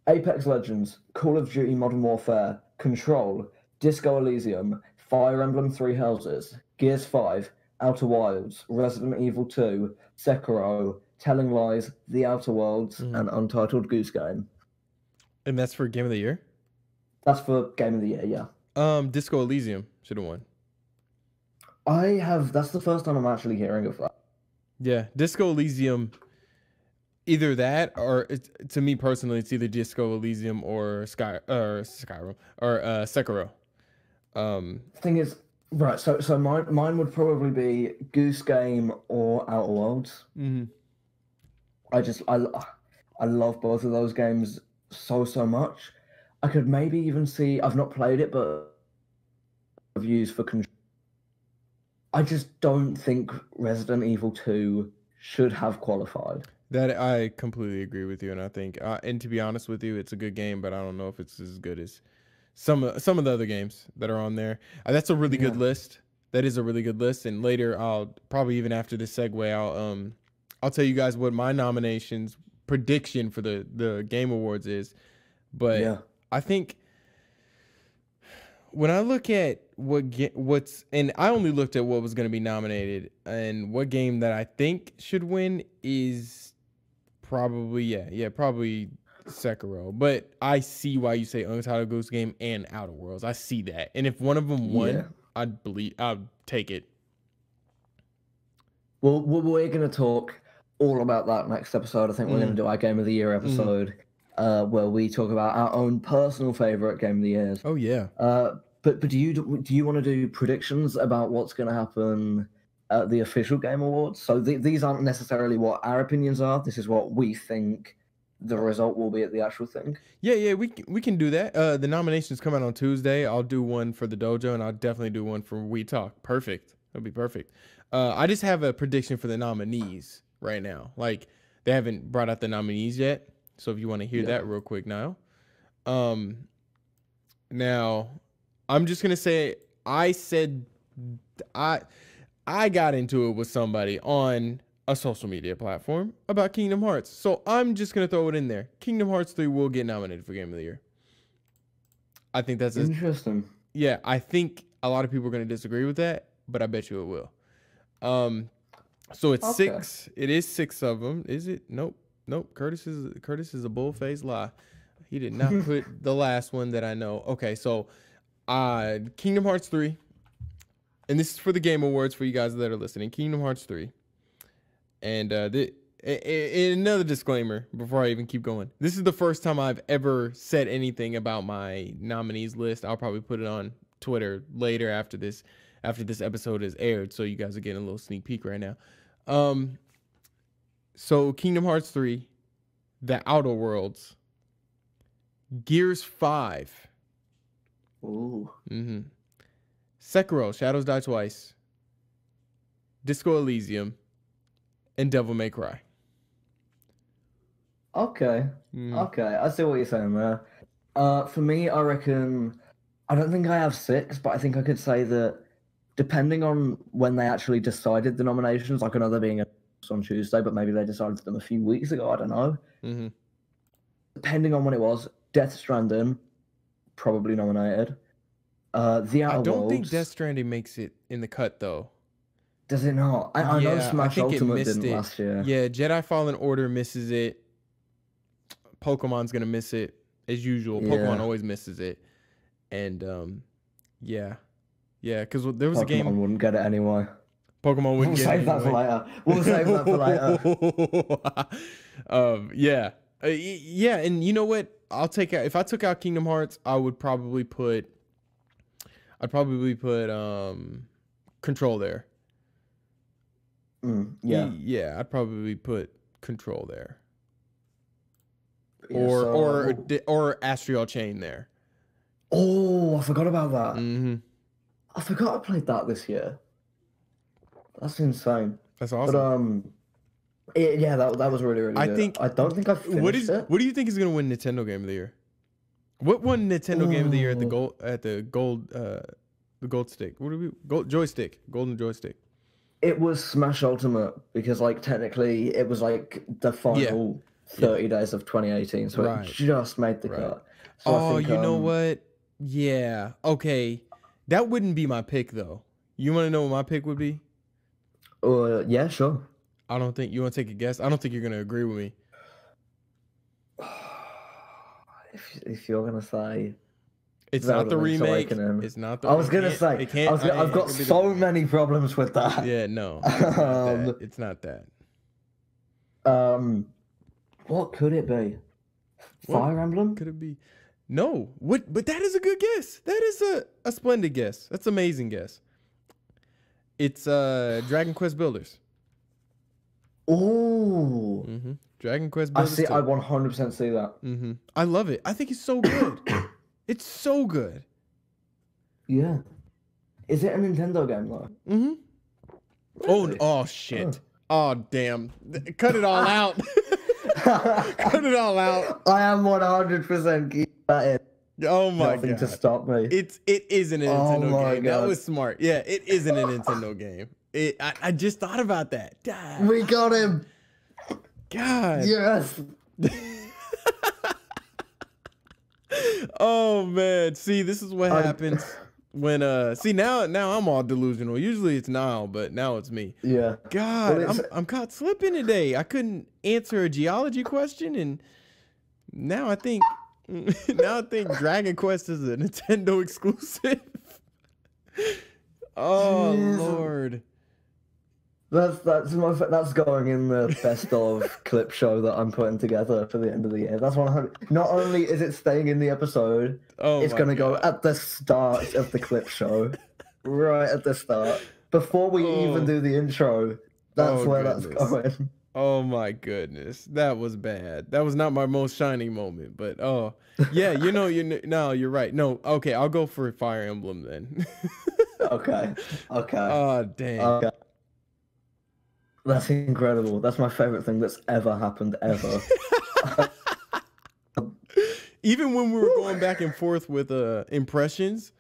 Apex Legends, Call of Duty Modern Warfare, Control, Disco Elysium, Fire Emblem Three Houses, Gears 5, Outer Wilds, Resident Evil 2, Sekiro, Telling Lies, The Outer Worlds, and Untitled Goose Game. And that's for Game of the Year? That's for Game of the Year, yeah. Disco Elysium should have won. That's the first time I'm actually hearing of that. Yeah, Disco Elysium, either that or to me personally, it's either Disco Elysium or Skyrim or Sekiro. Thing is, right, so mine would probably be Goose Game or Outer Worlds. I love both of those games so much. I could maybe even see, I've not played it, but reviews for Control. I just don't think Resident Evil 2 should have qualified. That I completely agree with you, and I think, and to be honest with you, it's a good game, but I don't know if it's as good as some of the other games that are on there. That's a really good list. That is a really good list, and later I'll probably even after this segue, I'll tell you guys what my nominations prediction for the Game Awards is. But I think when I look at what's, and I only looked at what was going to be nominated, and what game that I think should win is probably probably Sekiro. But I see why you say Untitled Goose Game and Outer Worlds. I see that, and if one of them won, I'd take it. Well, we're going to talk all about that next episode. I think we're going to do our Game of the Year episode, where we talk about our own personal favorite Game of the Years. Oh yeah. But do you want to do predictions about what's going to happen at the official Game Awards? So these aren't necessarily what our opinions are. This is what we think the result will be at the actual thing. Yeah, we can do that. The nominations come out on Tuesday. I'll do one for the dojo, and I'll definitely do one for WiiTalk. Perfect. That'll be perfect. I just have a prediction for the nominees right now. Like, they haven't brought out the nominees yet. So if you want to hear that real quick now. Now, I'm just going to say, I got into it with somebody on a social media platform about Kingdom Hearts. So I'm just going to throw it in there. Kingdom Hearts 3 will get nominated for Game of the Year. I think that's interesting. Yeah, I think a lot of people are going to disagree with that, but I bet you it will. So it's 6. It is 6 of them. Is it? Nope. Curtis is a bull-faced lie. He did not put the last one that I know. Okay, so Kingdom Hearts 3. And this is for the Game Awards for you guys that are listening. Kingdom Hearts 3. And another disclaimer before I even keep going. This is the first time I've ever said anything about my nominees list. I'll probably put it on Twitter later after this episode is aired, so you guys are getting a little sneak peek right now. So Kingdom Hearts 3, The Outer Worlds, Gears 5. Ooh. Sekiro, Shadows Die Twice, Disco Elysium, and Devil May Cry. Okay. Okay, I see what you're saying there. For me, I reckon, I don't think I have 6, but I think I could say that depending on when they actually decided the nominations, like I know they're being on Tuesday, but maybe they decided them a few weeks ago, I don't know. Depending on when it was, Death Stranding, probably nominated. The Outer I don't Worlds, think Death Stranding makes it in the cut, though. Does it not? I know Smash Ultimate didn't last year. Yeah, Jedi Fallen Order misses it. Pokemon's going to miss it, as usual. Pokemon always misses it. And, yeah, because there was a game... Pokemon wouldn't get it anyway. Pokemon wouldn't get it anyway. We'll save that for later. Yeah, and you know what? I'll take out... If I took out Kingdom Hearts, I would probably put... Control there. Yeah, I'd probably put Control there. Or Astral Chain there. Oh, I forgot about that. I forgot I played that this year. That's insane. That's awesome. But that was really good. I don't think I finished it. What do you think is gonna win Nintendo Game of the Year? What won Nintendo Game of the Year at the gold stick? What do we joystick? Golden joystick. It was Smash Ultimate because technically it was the final 30 days of 2018, so it just made the cut. So you know what? Yeah. Okay. That wouldn't be my pick though. You want to know what my pick would be? Yeah, sure. I don't think you want to take a guess. I don't think you're gonna agree with me. If you're gonna say it's not the remake, it's not the. I was gonna say it can't. I've got so many problems with that. Yeah, no, it's not that. What could it be? Fire Emblem? Could it be? No. What? But that is a good guess. That is a splendid guess. That's an amazing guess. It's Dragon Quest Builders. Oh. Dragon Quest Builders. I 100% see that. I love it. I think it's so good. It's so good. Yeah. Is it a Nintendo game though? Really? Oh shit. Oh damn. Cut it all out. Cut it all out. I am 100% keeping that in. Oh my god. Nothing to stop me. It isn't a Nintendo game. God. That was smart. Yeah, it isn't a Nintendo game. I just thought about that. God. We got him. God. Yes. Oh man, see, this is what happens when see now I'm all delusional. Usually it's Niall, but now it's me. Yeah. God, Well, I'm caught slipping today. I couldn't answer a geology question, and now I think Dragon Quest is a Nintendo exclusive. Oh Lord. That's going in the best of clip show that I'm putting together for the end of the year. That's 100. Not only is it staying in the episode, it's going to go at the start of the clip show, right at the start, before we even do the intro. That's where that's going. Oh my goodness, that was bad. That was not my most shining moment, but yeah, no, you're right. No, okay, I'll go for Fire Emblem then. Okay. Oh dang. Okay. That's incredible. That's my favorite thing that's ever happened ever. Even when we were going back and forth with impressions.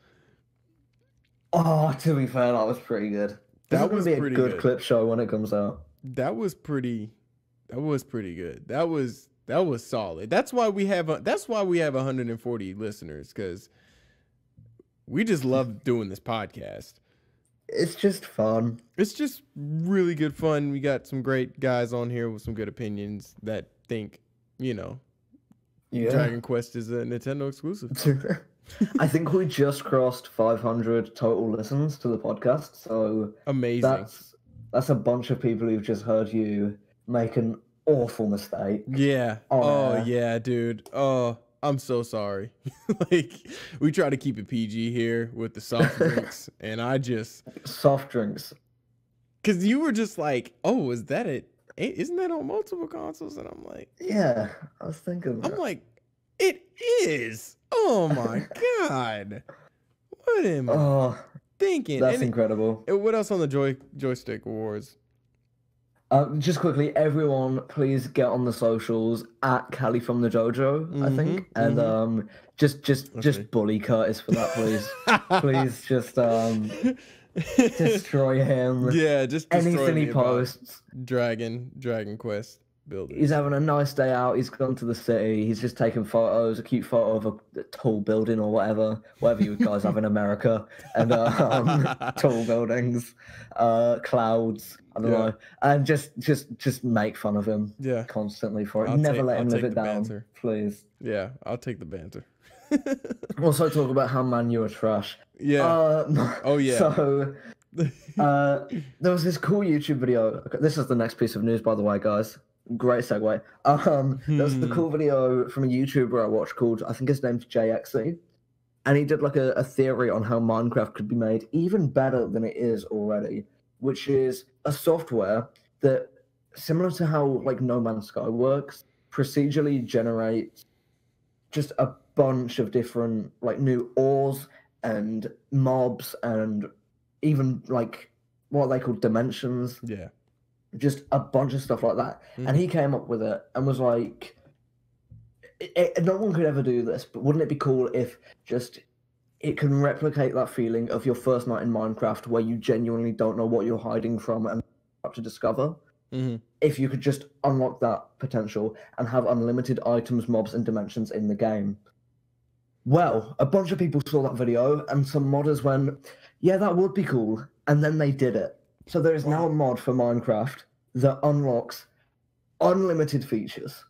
Oh, to be fair, that was pretty good. That was a good clip show when it comes out. That was pretty good. That was solid. That's why we have 140 listeners, because we just love doing this podcast. It's just fun. It's just really good fun. We got some great guys on here with some good opinions that think, Dragon Quest is a Nintendo exclusive. I think we just crossed 500 total listens to the podcast. So amazing. That's a bunch of people who've just heard you make an awful mistake. Yeah. Yeah, dude. Oh, I'm so sorry. Like, we try to keep it PG here with the soft drinks, and I just... Soft drinks. Because you were just like, oh, is that it? Isn't that on multiple consoles? And I'm like... Yeah, I was thinking that. I'm like, it is! Oh my God! What am I thinking? That's incredible. What else on the Joystick Awards? Just quickly, everyone, please get on the socials at Callie from the Dojo, I think, and just bully Curtis for that, please. Please just destroy him. Yeah, just anything he posts. Dragon Quest building. He's having a nice day out. He's gone to the city. He's just taking photos, a cute photo of a tall building or whatever you guys have in America, and tall buildings, clouds. I don't know, and just make fun of him. Yeah, constantly for it. Never let him live it down, banter. Please. Yeah, I'll take the banter. Also, talk about how you are trash. Yeah. Oh yeah. So, there was this cool YouTube video. This is the next piece of news, by the way, guys. Great segue. There was the cool video from a YouTuber I watched called, I think his name's JXE, and he did like a theory on how Minecraft could be made even better than it is already, which is a software that, similar to how like No Man's Sky works, procedurally generates just a bunch of different like new ores and mobs and even like what they call dimensions. Yeah. Just a bunch of stuff like that. And he came up with it and was like, no one could ever do this, but wouldn't it be cool if just it can replicate that feeling of your first night in Minecraft where you genuinely don't know what you're hiding from and have to discover? If you could just unlock that potential and have unlimited items, mobs, and dimensions in the game. Well, a bunch of people saw that video and some modders went, yeah, that would be cool. And then they did it. So there is now a mod for Minecraft that unlocks unlimited features.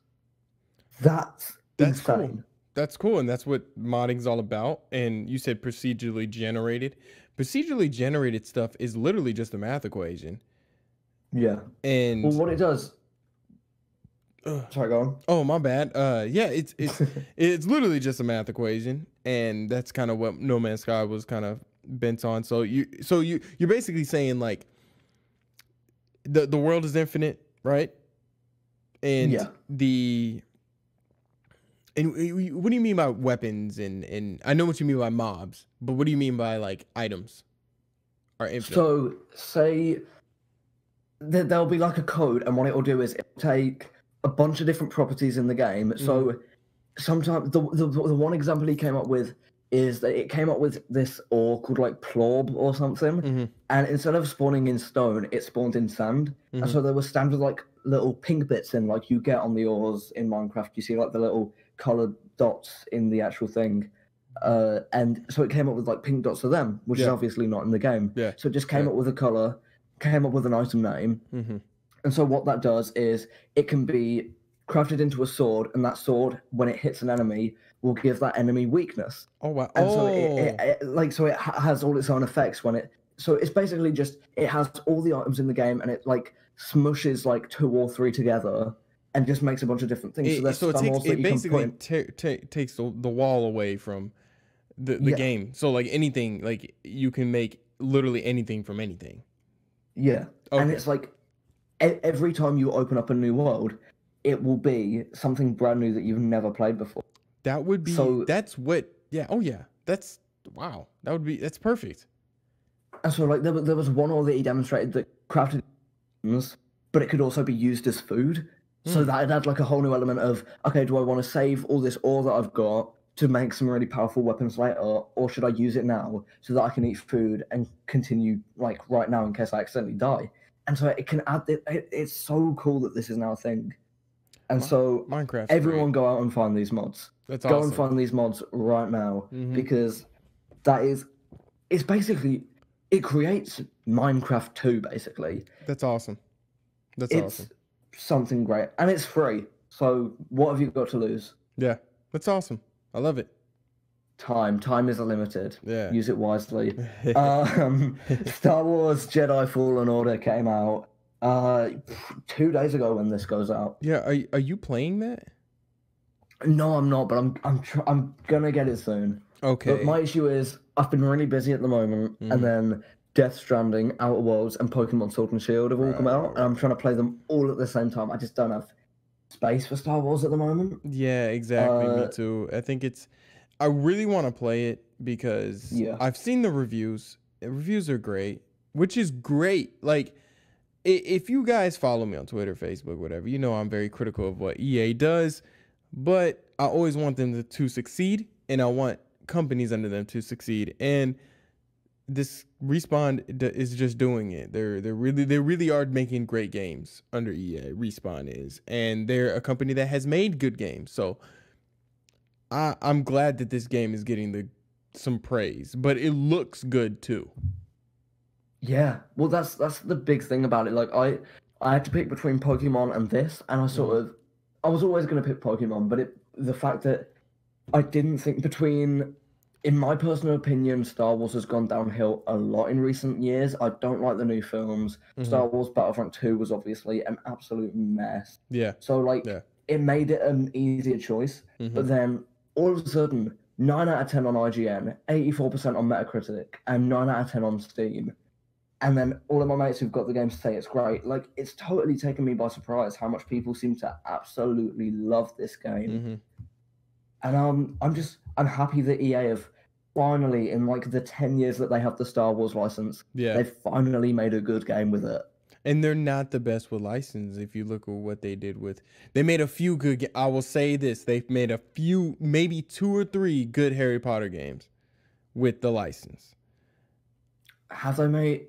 That's insane. Cool. That's cool, and that's what modding's all about. And you said procedurally generated. Procedurally generated stuff is literally just a math equation. Yeah. And well, what it does... Sorry, go on. Oh, my bad. Yeah, it's it's literally just a math equation, and that's kind of what No Man's Sky was kind of bent on. So you're basically saying like the world is infinite, right? And yeah. And what do you mean by weapons? And I know what you mean by mobs, but what do you mean by like items are infinite? So say there'll be like a code, and what it'll do is it'll take a bunch of different properties in the game. So sometimes the one example he came up with is that it came up with this ore called like plorb or something, and instead of spawning in stone, it spawned in sand. And so there were standard like little pink bits in, like you get on the ores in Minecraft. You see like the little colored dots in the actual thing. And so it came up with like pink dots for them, which is obviously not in the game. Yeah. So it just came up with a color, came up with an item name. And so what that does is it can be crafted into a sword, and that sword, when it hits an enemy, will give that enemy weakness. Oh wow! And so it has all its own effects when it. So it's basically just it has all the items in the game, and it like smushes like 2 or 3 together, and just makes a bunch of different things. It basically takes the wall away from the game. So like anything, like you can make literally anything from anything. Yeah, and it's like every time you open up a new world, it will be something brand new that you've never played before. That would be that's what that's wow. That's perfect. And so like there was one ore that he demonstrated that crafted items, but it could also be used as food. So that it had like a whole new element of, okay, do I want to save all this ore that I've got to make some really powerful weapons later, or should I use it now so that I can eat food and continue like right now in case I accidentally die? And so it can add it's so cool that this is now a thing. And so Minecraft, everyone go out and find these mods. That's go awesome. and find these mods right now, because it's basically, it creates Minecraft 2 basically. That's awesome. It's something great, and it's free. So what have you got to lose? Yeah, that's awesome. I love it. Time is limited. Yeah, use it wisely. Star Wars Jedi Fallen Order came out 2 days ago when this goes out. Yeah, are you playing that? No, I'm not, but I'm gonna get it soon. Okay. But my issue is I've been really busy at the moment, and then Death Stranding, Outer Worlds, and Pokemon Sword and Shield have all come out, and I'm trying to play them all at the same time. I just don't have space for Star Wars at the moment. Yeah, exactly. Me too. I think I really want to play it because I've seen the reviews. The reviews are great, which is great. Like, if you guys follow me on Twitter, Facebook, whatever, you know I'm very critical of what EA does, but I always want them to succeed, and I want companies under them to succeed. And this Respawn is just doing it. They really are making great games under EA. Respawn is, and they're a company that has made good games. So I'm glad that this game is getting some praise, but it looks good too. Yeah, well, that's the big thing about it. Like I had to pick between Pokemon and this, and I was always going to pick Pokemon, but the fact that I didn't think between. In my personal opinion, Star Wars has gone downhill a lot in recent years. I don't like the new films. Star Wars Battlefront 2 was obviously an absolute mess. Yeah. So, it made it an easier choice. But then, all of a sudden, 9 out of 10 on IGN, 84% on Metacritic, and 9 out of 10 on Steam. And then all of my mates who've got the game say it's great. Like, it's totally taken me by surprise how much people seem to absolutely love this game. And I'm happy that EA have finally, in like the 10 years that they have the Star Wars license, they've finally made a good game with it. And they're not the best with license. If you look at what they did they made a few good. I will say this: they've made a few, maybe 2 or 3 good Harry Potter games with the license. Have they made?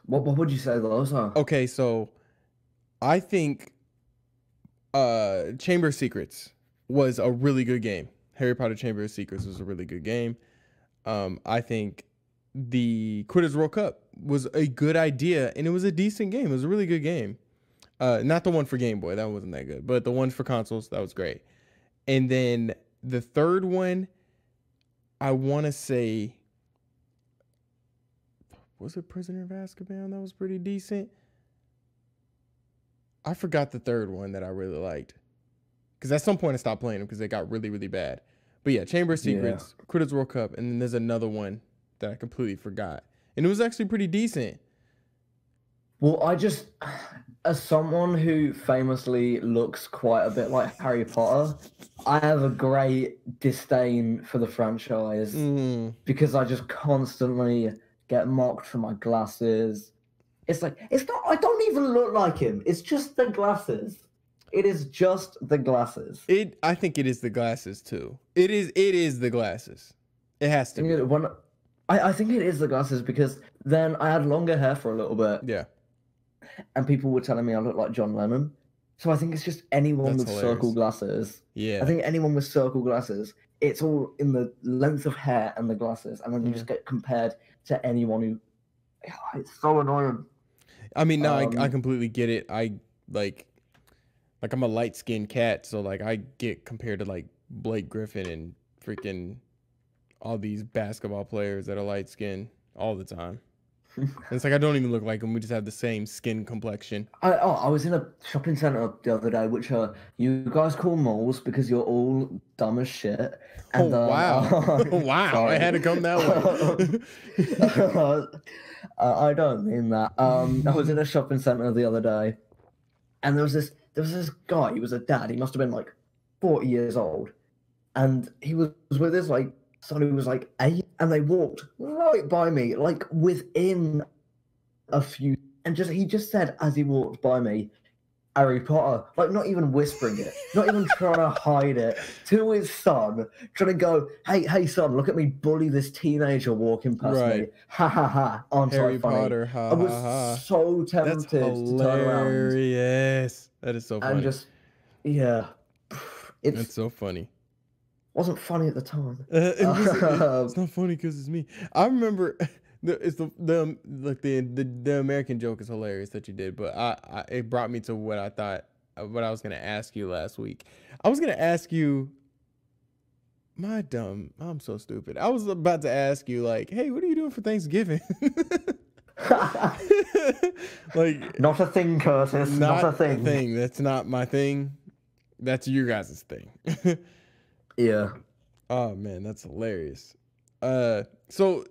What would you say those are? Okay, so I think Chamber of Secrets was a really good game. Harry Potter Chamber of Secrets was a really good game. I think the Quidditch World Cup was a good idea, and it was a decent game. It was a really good game. Not the one for Game Boy. That wasn't that good. But the one for consoles, that was great. And then the third one, I want to say, was it Prisoner of Azkaban? That was pretty decent. I forgot the third one that I really liked. Because at some point I stopped playing them because they got really, really bad. But yeah, Chamber of Secrets, Quidditch World Cup, and then there's another one that I completely forgot. And it was actually pretty decent. Well, as someone who famously looks quite a bit like Harry Potter, I have a great disdain for the franchise because I just constantly get mocked for my glasses. It's like, I don't even look like him. It's just the glasses. It is just the glasses. I think it is the glasses too. It is the glasses. It has to be. I think it is the glasses because then I had longer hair for a little bit. Yeah. And people were telling me I look like John Lennon. So I think it's just anyone That's with circle hilarious. glasses. I Yeah. think anyone with circle glasses, it's all in the length of hair and the glasses, and then you just get compared to anyone who. It's so annoying. I mean, no, I completely get it. I like I'm a light skinned cat, so like I get compared to like Blake Griffin and freaking all these basketball players that are light skinned all the time. And it's like I don't even look like them. We just have the same skin complexion. I was in a shopping center the other day, which you guys call malls because you're all dumb as shit. Oh And wow, wow! I had to come that way. I don't mean that. I was in a shopping center the other day, and there was this guy. He was a dad. He must have been like 40 years old, and he was with his like son who was like 8, and they walked right by me, like within a few, and he just said as he walked by me, Harry Potter, like not even whispering it, not even trying to hide it, to his son, trying to go, hey son, look at me bully this teenager walking past me, ha ha ha, aren't Harry I funny? Potter, ha I was ha ha. so tempted That's to turn around hilarious. That is so funny. and just, yeah, that's so funny. Wasn't funny at the time. It's not funny because it's me. I remember. The American joke is hilarious that you did, but it brought me to what I was gonna ask you last week. I was gonna ask you, I'm so stupid. I was about to ask you like, hey, what are you doing for Thanksgiving? Like, not a thing, Curtis. Not a thing. That's not my thing. That's your guys' thing. Yeah. Oh man, that's hilarious. So.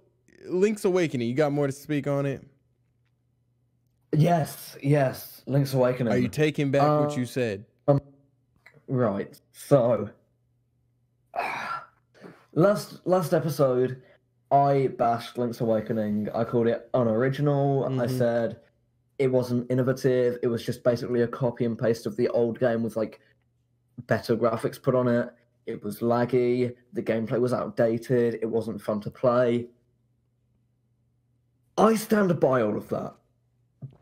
Link's Awakening, you got more to speak on it? Yes, Link's Awakening. Are you taking back what you said? Right. So, last episode, I bashed Link's Awakening. I called it unoriginal. I said it wasn't innovative. It was just basically a copy and paste of the old game with like better graphics put on it. It was laggy. The gameplay was outdated. It wasn't fun to play. I stand by all of that,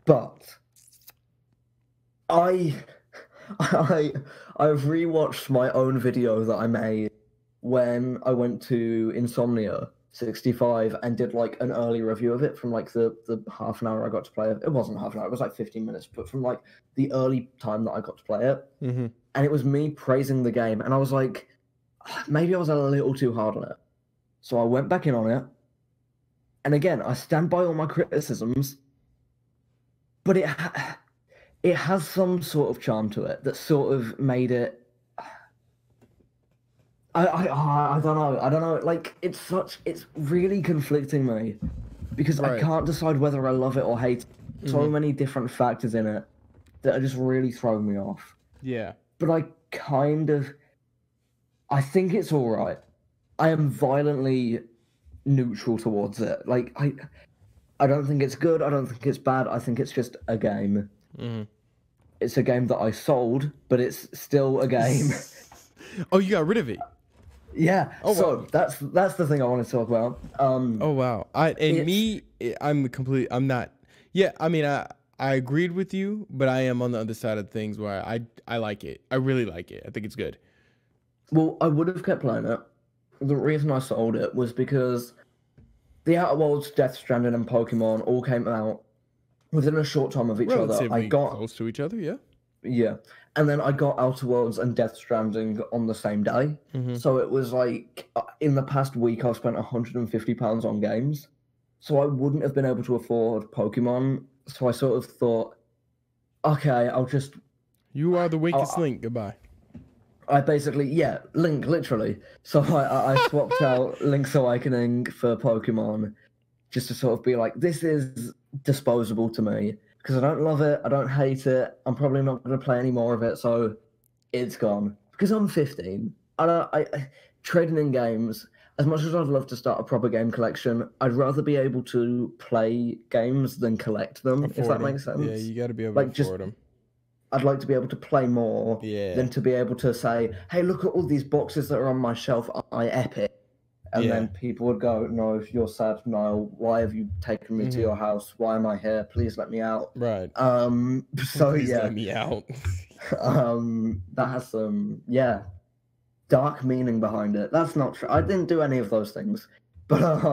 but I've rewatched my own video that I made when I went to Insomnia 65 and did like an early review of it from like the half an hour I got to play it. It wasn't half an hour, it was like 15 minutes, but from like the early time that I got to play it. And it was me praising the game, and I was like, maybe I was a little too hard on it. So I went back in on it. And again, I stand by all my criticisms, but it has some sort of charm to it that sort of made it. I don't know. Like it's really conflicting me because I can't decide whether I love it or hate it. So many different factors in it that are just really throwing me off. Yeah. But I think it's all right. I am violently neutral towards it. Like I don't think it's good. I don't think it's bad. I think it's just a game. It's a game that I sold, but it's still a game. Oh, you got rid of it? Yeah. Oh, so wow. That's the thing I want to talk about. Oh wow. I'm not. Yeah. I mean, I agreed with you, but I am on the other side of things where I like it. I really like it. I think it's good. Well, I would have kept playing it. The reason I sold it was because the Outer Worlds, Death Stranding, and Pokemon all came out within a short time of each other. I got close to each other, yeah. Yeah, and then I got Outer Worlds and Death Stranding on the same day. So it was like in the past week I've spent £150 on games, so I wouldn't have been able to afford Pokemon. So I sort of thought, okay, I'll just. You are the weakest link. Goodbye. I basically, Link, literally. So I swapped out Link's Awakening for Pokemon just to sort of be like, this is disposable to me because I don't love it, I don't hate it, I'm probably not going to play any more of it, so it's gone. Because I'm 15. Trading in games, as much as I'd love to start a proper game collection, I'd rather be able to play games than collect them, if that makes sense. Yeah, you got to be able to afford them. I'd like to be able to play more than to be able to say, hey, look at all these boxes that are on my shelf. I epic. And then people would go, no, you're sad, Niall. Why have you taken me to your house? Why am I here? Please let me out. Right. So, Please let me out. That has some, dark meaning behind it. That's not true. I didn't do any of those things. But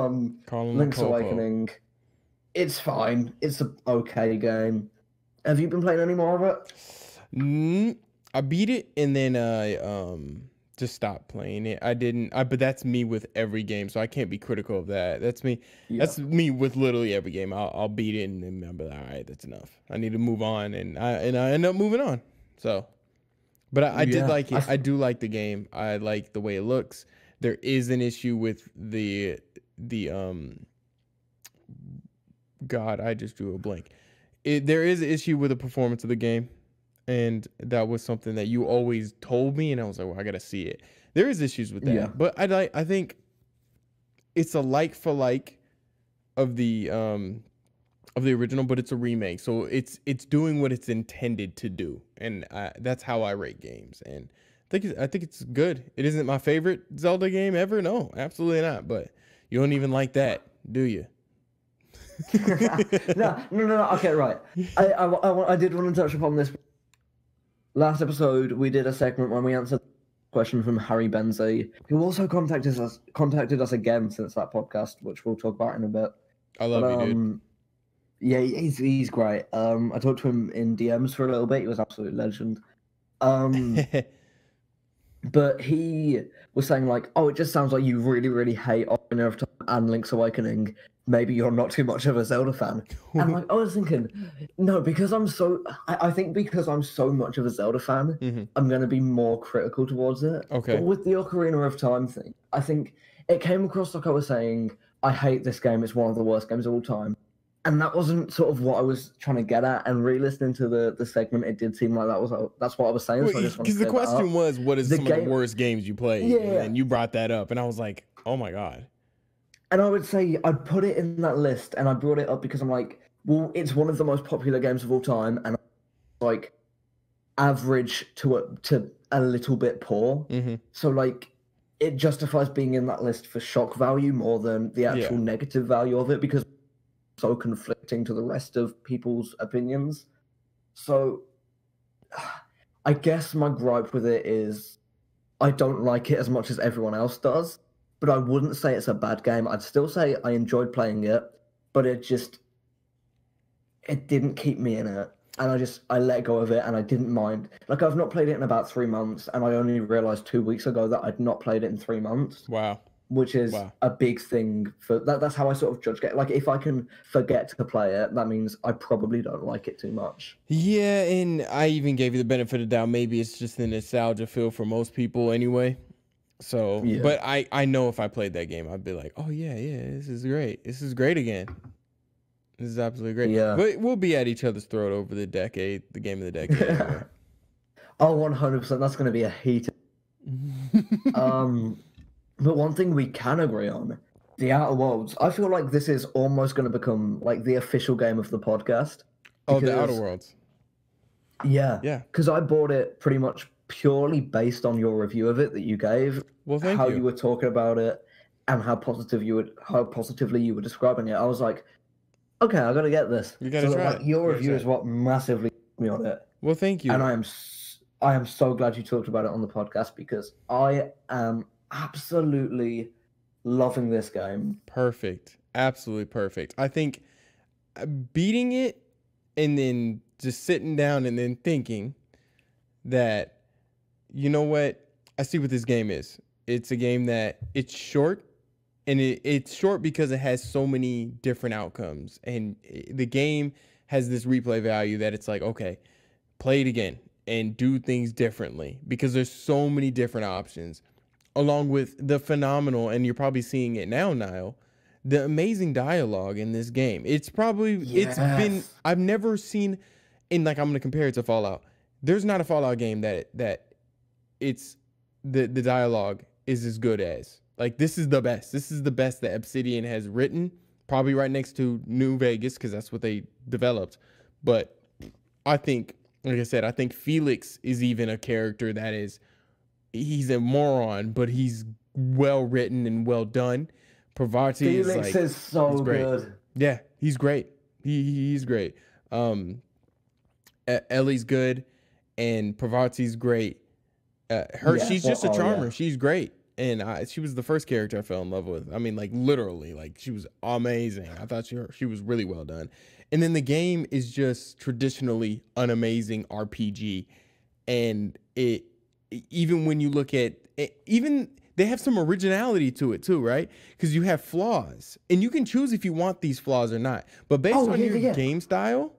Link's Awakening, it's fine. It's an okay game. Have you been playing any more of it? I beat it and then I just stopped playing it. But that's me with every game, so I can't be critical of that. That's me. Yeah. That's me with literally every game. I'll beat it and then I'll be like, all right, that's enough. I need to move on, and I end up moving on. So, but I did like it. I do like the game. I like the way it looks. There is an issue with the God, I just drew a blank. There is an issue with the performance of the game. And that was something that you always told me, and I was like, well, I gotta see it. There is issues with that, yeah. But I think it's a like for like of the original, but it's a remake, so it's doing what it's intended to do, and that's how I rate games. And I think it's good. It isn't my favorite Zelda game ever, no, absolutely not. But you don't even like that, do you? No. Okay, right. I did want to touch upon this. Last episode, we did a segment when we answered a question from Harry Benzie, who also contacted us again since that podcast, which we'll talk about in a bit. I love you, dude. Yeah, he's great. I talked to him in DMs for a little bit. He was an absolute legend. But he was saying like, oh, it just sounds like you really, really hate Ocarina of Time and Link's Awakening. Maybe you're not too much of a Zelda fan. And like, I was thinking, no, because I think because I'm so much of a Zelda fan, I'm going to be more critical towards it. Okay. But with the Ocarina of Time thing, I think it came across like I was saying, I hate this game. It's one of the worst games of all time. And that wasn't sort of what I was trying to get at. And re-listening to the segment, it did seem like that's what I was saying. Because the question was, what is some of the worst games you played? Yeah. And you brought that up. And I was like, oh my God. And I would say I'd put it in that list, and I brought it up because I'm like, well, it's one of the most popular games of all time, and like average to a little bit poor. So like, it justifies being in that list for shock value more than the actual negative value of it, because it's so conflicting to the rest of people's opinions. So I guess my gripe with it is I don't like it as much as everyone else does. But I wouldn't say it's a bad game. I'd still say I enjoyed playing it, but it didn't keep me in it. And I let go of it, and I didn't mind. Like, I've not played it in about 3 months, and I only realized 2 weeks ago that I'd not played it in 3 months. Wow. Which is a big thing for that. That's how I sort of judge it. Like, if I can forget to play it, that means I probably don't like it too much. Yeah, and I even gave you the benefit of the doubt. Maybe it's just the nostalgia feel for most people anyway. So, but I know if I played that game, I'd be like, oh yeah, this is great. This is great again. This is absolutely great. Yeah. But we'll be at each other's throat over the decade, the game of the decade. Anyway. Oh, 100%. That's going to be a heater. But one thing we can agree on, The Outer Worlds. I feel like this is almost going to become like the official game of the podcast. Oh, The Outer Worlds. Yeah. Yeah. Because I bought it pretty much purely based on your review of it that you gave. Well, thank you. How you were talking about it and how positively you were describing it. I was like, okay, I got to get this. You got to try it. Your review is what massively put me on it. Well, thank you. And I am so glad you talked about it on the podcast, because I am absolutely loving this game. Perfect. Absolutely perfect. I think beating it and then just sitting down and then thinking that, you know what? I see what this game is. It's a game that it's short, and it's short because it has so many different outcomes. And the game has this replay value that it's like, okay, play it again and do things differently, because there's so many different options, along with the phenomenal, and you're probably seeing it now, Niall, the amazing dialogue in this game. It's probably, I've never seen, and like, I'm going to compare it to Fallout. There's not a Fallout game that it's the dialogue is as good as. Like, this is the best. This is the best that Obsidian has written, probably right next to New Vegas, because that's what they developed. But I think, like I said, I think Felix is even a character that he's a moron, but he's well written and well done. Parvati Felix is so good. Yeah, he's great. He's great. Ellie's good. and Pravati's great. She's just a charmer. She's great. And she was the first character I fell in love with. I mean, like literally, like she was amazing. I thought she was really well done. And then the game is just traditionally an amazing RPG. And even when you look at it, even they have some originality to it too, right? Because you have flaws, and you can choose if you want these flaws or not. But based on your game style,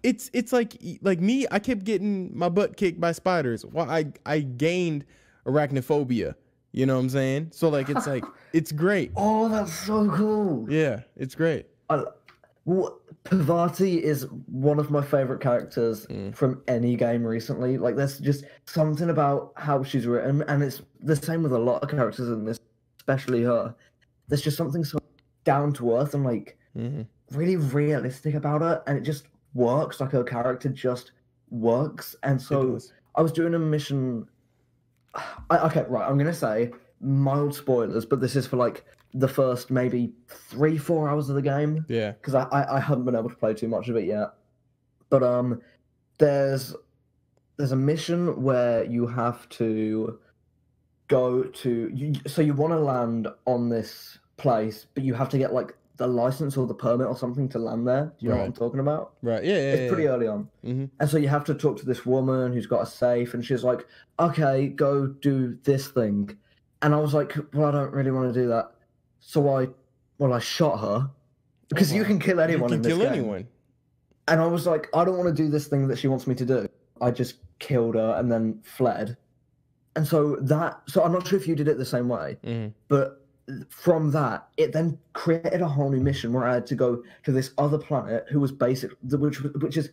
it's like me. I kept getting my butt kicked by spiders. Well, I gained arachnophobia. You know what I'm saying? So like it's great. Oh, that's so cool. Yeah, it's great. Parvati is one of my favorite characters from any game recently. Like, there's just something about how she's written, and it's the same with a lot of characters in this, especially her. There's just something so down to earth and like really realistic about her, and it just works. Like, her character just works. And so I was doing a mission. Okay, right. I'm gonna say mild spoilers, but this is for like the first maybe 3-4 hours of the game. Yeah. Because I haven't been able to play too much of it yet. But there's a mission where you have to go to so you want to land on this place, but you have to get like the license or the permit or something to land there. Do you know what I'm talking about? Right. Yeah. It's pretty early on. And so you have to talk to this woman who's got a safe, and she's like, okay, go do this thing. And I was like, well, I don't really want to do that. So I shot her, because you can kill anyone in this game. You can kill anyone. And I was like, I don't want to do this thing that she wants me to do. I just killed her and then fled. And so I'm not sure if you did it the same way, but from that, it then created a whole new mission where I had to go to this other planet which is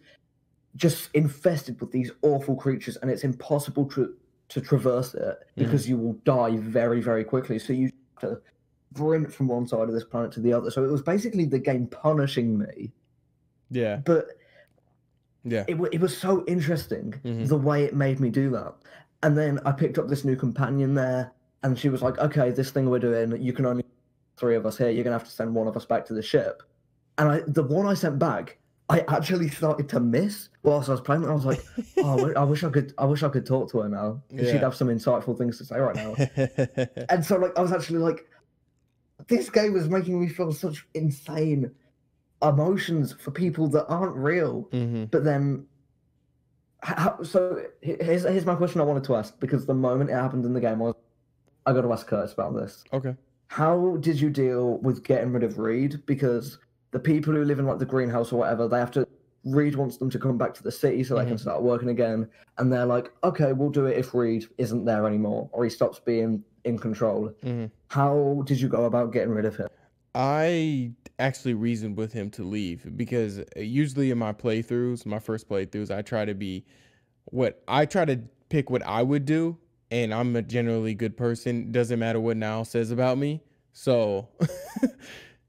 just infested with these awful creatures, and it's impossible to traverse it because you will die very, very quickly. So you have to sprint from one side of this planet to the other. So it was basically the game punishing me. Yeah. But it was so interesting the way it made me do that. And then I picked up this new companion there, and she was like, okay, this thing we're doing, you can only 3 of us here. You're going to have to send one of us back to the ship. And the one I sent back, I actually started to miss whilst I was playing. I was like, oh, I wish I could talk to her now. She'd have some insightful things to say right now. And so like, I was actually like, this game was making me feel such insane emotions for people that aren't real. But then, so here's my question I wanted to ask, because the moment it happened in the game was, I got to ask Curtis about this. Okay. How did you deal with getting rid of Reed? Because the people who live in like the greenhouse or whatever, they have to. Reed wants them to come back to the city so they can start working again, and they're like, "Okay, we'll do it if Reed isn't there anymore or he stops being in control." How did you go about getting rid of him? I actually reasoned with him to leave, because usually in my playthroughs, my first playthroughs, I try to pick what I would do. And I'm a generally good person. Doesn't matter what Niall says about me. So,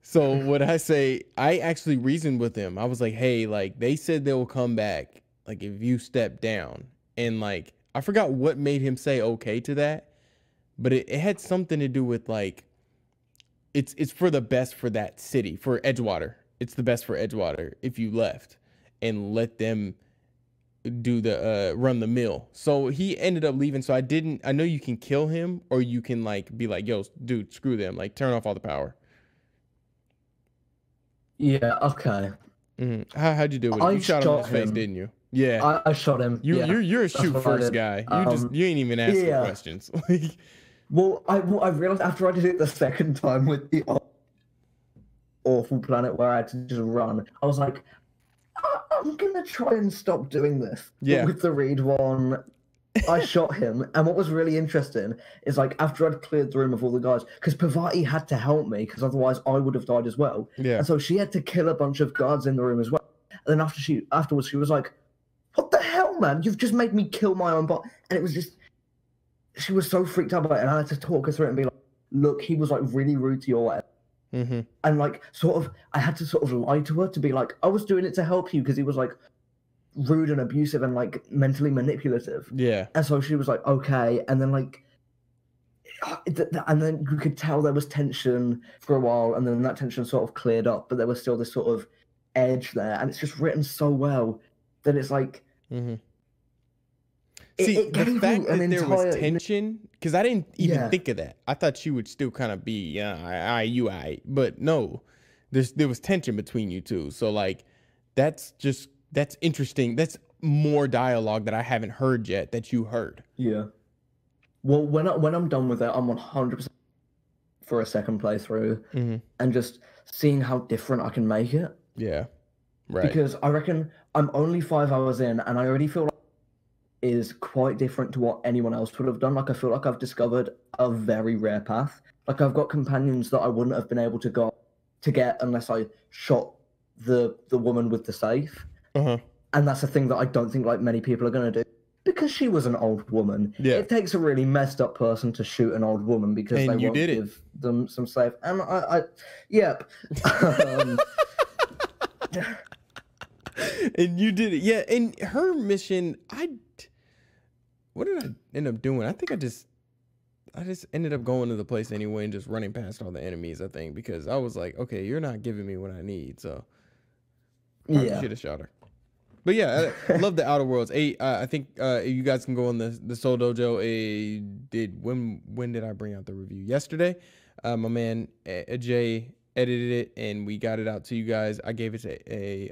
so what I say, I actually reasoned with him. I was like, hey, like they said they will come back, like if you step down. And like, I forgot what made him say okay to that, but it had something to do with like, it's for the best for that city, for Edgewater. It's the best for Edgewater if you left and let them do the run the mill. So he ended up leaving. So I know you can kill him, or you can like be like, yo, dude, screw them, like turn off all the power. Yeah, okay. How'd you do it? You shot him in his face, didn't you? Yeah, I shot him. You're a shoot first guy. You ain't even asking questions. Well, I realized after I did it the second time with the awful planet where I had to just run, I was like, I'm gonna try and stop doing this. Yeah. But with the Reed one, I shot him, and what was really interesting is like after I'd cleared the room of all the guys, because Parvati had to help me, because otherwise I would have died as well. Yeah. And so she had to kill a bunch of guards in the room as well. And then afterwards she was like, "What the hell, man? You've just made me kill my own bot." And it was just, she was so freaked out by it, and I had to talk her through it and be like, "Look, he was like really rude to you or whatever." And like I had to sort of lie to her to be like, I was doing it to help you, because he was like rude and abusive and like mentally manipulative. Yeah. And so she was like, okay. And then like, and then you could tell there was tension for a while, and then that tension sort of cleared up, but there was still this sort of edge there, and it's just written so well that it's like, See, it the gave fact you an that there was entire tension, because I didn't even yeah. think of that. I thought she would still kind of be, I, but no, there was tension between you two. So like, that's interesting. That's more dialogue that I haven't heard yet that you heard. Yeah. Well, when I'm done with it, I'm 100% for a second playthrough and just seeing how different I can make it. Yeah, right. Because I reckon I'm only 5 hours in, and I already feel like it is quite different to what anyone else would have done. Like I feel like I've discovered a very rare path. Like I've got companions that I wouldn't have been able to get unless I shot the woman with the safe. And that's a thing that I don't think like many people are going to do because she was an old woman. Yeah. It takes a really messed up person to shoot an old woman because And they you won't did it. give them some safe. And yep. And you did it. Yeah. And her mission, what did I end up doing? I think I just ended up going to the place anyway and just running past all the enemies, I think, because I was like, okay, you're not giving me what I need. So probably should have shot her. But yeah, I love the Outer Worlds. I think you guys can go on the Soul Dojo. When did I bring out the review? Yesterday. My man Jay edited it and we got it out to you guys. I gave it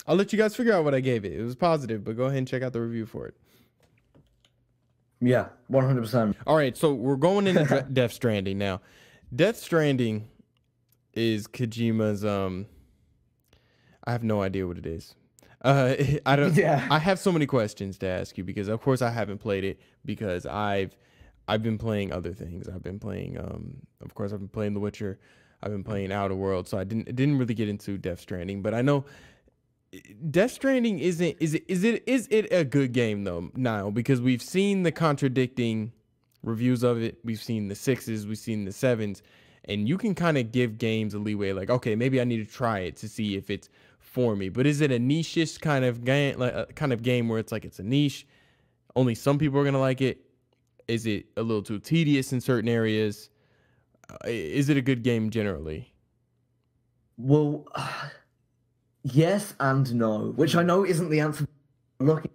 I'll let you guys figure out what I gave it. It was positive, but go ahead and check out the review for it. Yeah, 100%. All right, so we're going into Death Stranding now. Death Stranding is Kojima's. I have no idea what it is. I don't. Yeah. I have so many questions to ask you because, of course, I haven't played it because I've been playing other things. I've been playing. Of course, I've been playing The Witcher. I've been playing Outer Worlds, so I didn't really get into Death Stranding. But I know Death Stranding is it a good game though, Niall? Because we've seen the contradicting reviews of it. We've seen the 6s, we've seen the 7s, and you can kind of give games a leeway. Like, okay, maybe I need to try it to see if it's for me. But is it a niche-ish kind of game, like a kind of game where it's like it's a niche, only some people are gonna like it? Is it a little too tedious in certain areas? Is it a good game generally? Well, yes and no, which I know isn't the answer. Look, the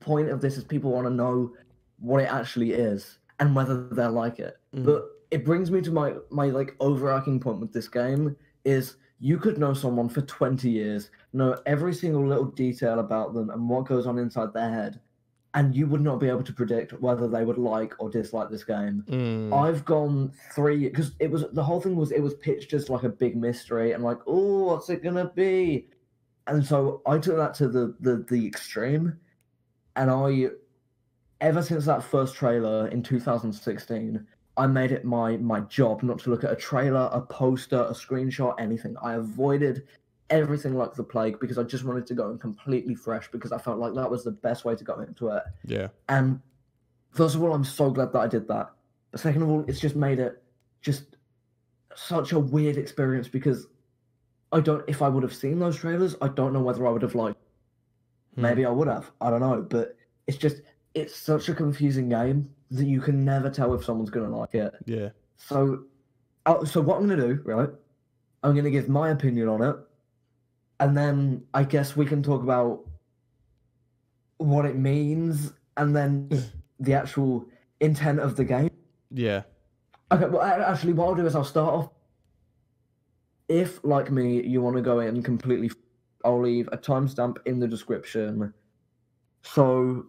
point of this is people want to know what it actually is and whether they like it. But it brings me to my like overarching point with this game is you could know someone for 20 years, know every single little detail about them and what goes on inside their head, and you would not be able to predict whether they would like or dislike this game. I've gone because the whole thing was it was pitched as like a big mystery and like, oh, what's it gonna be? And so I took that to the extreme, and ever since that first trailer in 2016, I made it my job not to look at a trailer, a poster, a screenshot, anything. I avoided everything like the plague because I just wanted to go in completely fresh because I felt like that was the best way to go into it. Yeah. And first of all, I'm so glad that I did that. Second of all, it's just made it just such a weird experience because if I would have seen those trailers, I don't know whether I would have liked. Maybe I would have. I don't know. But it's such a confusing game that you can never tell if someone's going to like it. Yeah. So what I'm going to do, right? I'm going to give my opinion on it. And then I guess we can talk about what it means and then the actual intent of the game. Yeah. Okay, well, actually, what I'll do is I'll start off. If, like me, you want to go in completely, I'll leave a timestamp in the description. So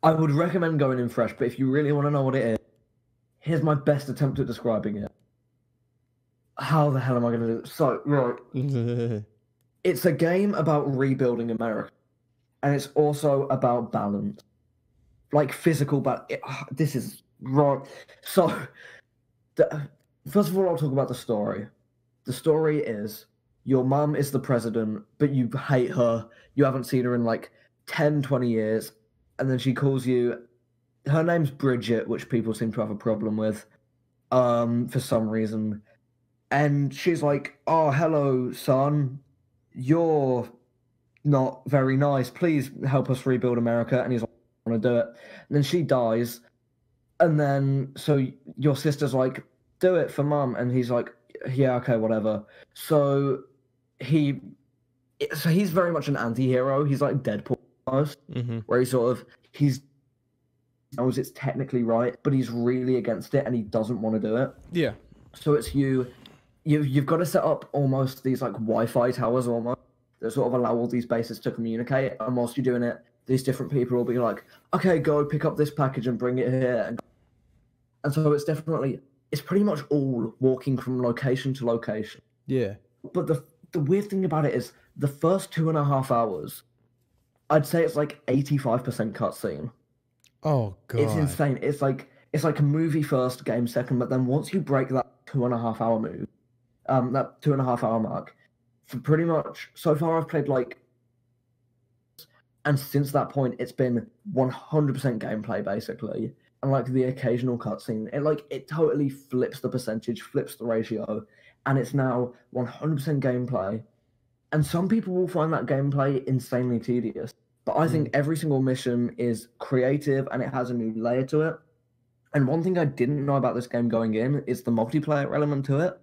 I would recommend going in fresh, but if you really want to know what it is, here's my best attempt at describing it. How the hell am I going to do it? So, right. It's a game about rebuilding America. And it's also about balance. Like physical balance. This is right. So, first of all, I'll talk about the story. The story is your mum is the president, but you hate her. You haven't seen her in like 10, 20 years. And then she calls you. Her name's Bridget, which people seem to have a problem with for some reason. And she's like, oh, hello, son. You're not very nice. Please help us rebuild America. And he's like, I want to do it. And then she dies. And then, so your sister's like, do it for mum. And he's like, yeah, okay, whatever. So he's very much an anti-hero. He's like Deadpool. almost, where he knows it's technically right, but he's really against it and he doesn't want to do it. Yeah. So it's you've got to set up almost these like Wi-Fi towers almost that sort of allow all these bases to communicate. And whilst you're doing it, these different people will be like, okay, go pick up this package and bring it here. And so it's pretty much all walking from location to location. Yeah. But the weird thing about it is the first 2.5 hours, I'd say it's like 85% cutscene. Oh god. It's insane. It's like a movie first, game second, but then once you break that 2.5 hour that 2.5 hour mark, for pretty much so far I've played and since that point it's been 100% gameplay basically, and like the occasional cutscene. It totally flips the percentage, flips the ratio, and it's now 100% gameplay. And some people will find that gameplay insanely tedious, but I think every single mission is creative and it has a new layer to it. And one thing I didn't know about this game going in is the multiplayer element to it.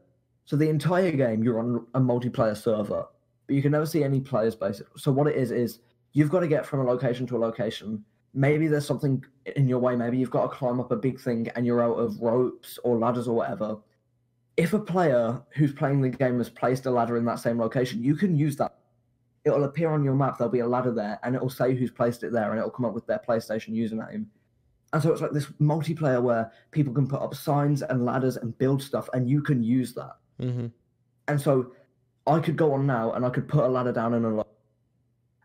So the entire game, you're on a multiplayer server, but you can never see any players basically. So what it is you've got to get from a location to a location. Maybe there's something in your way. Maybe you've got to climb up a big thing and you're out of ropes or ladders or whatever. If a player who's playing the game has placed a ladder in that same location, you can use that. It'll appear on your map. There'll be a ladder there and it'll say who's placed it there and it'll come up with their PlayStation username. And so it's like this multiplayer where people can put up signs and ladders and build stuff, and you can use that. And so I could go on now and I could put a ladder down in a lot.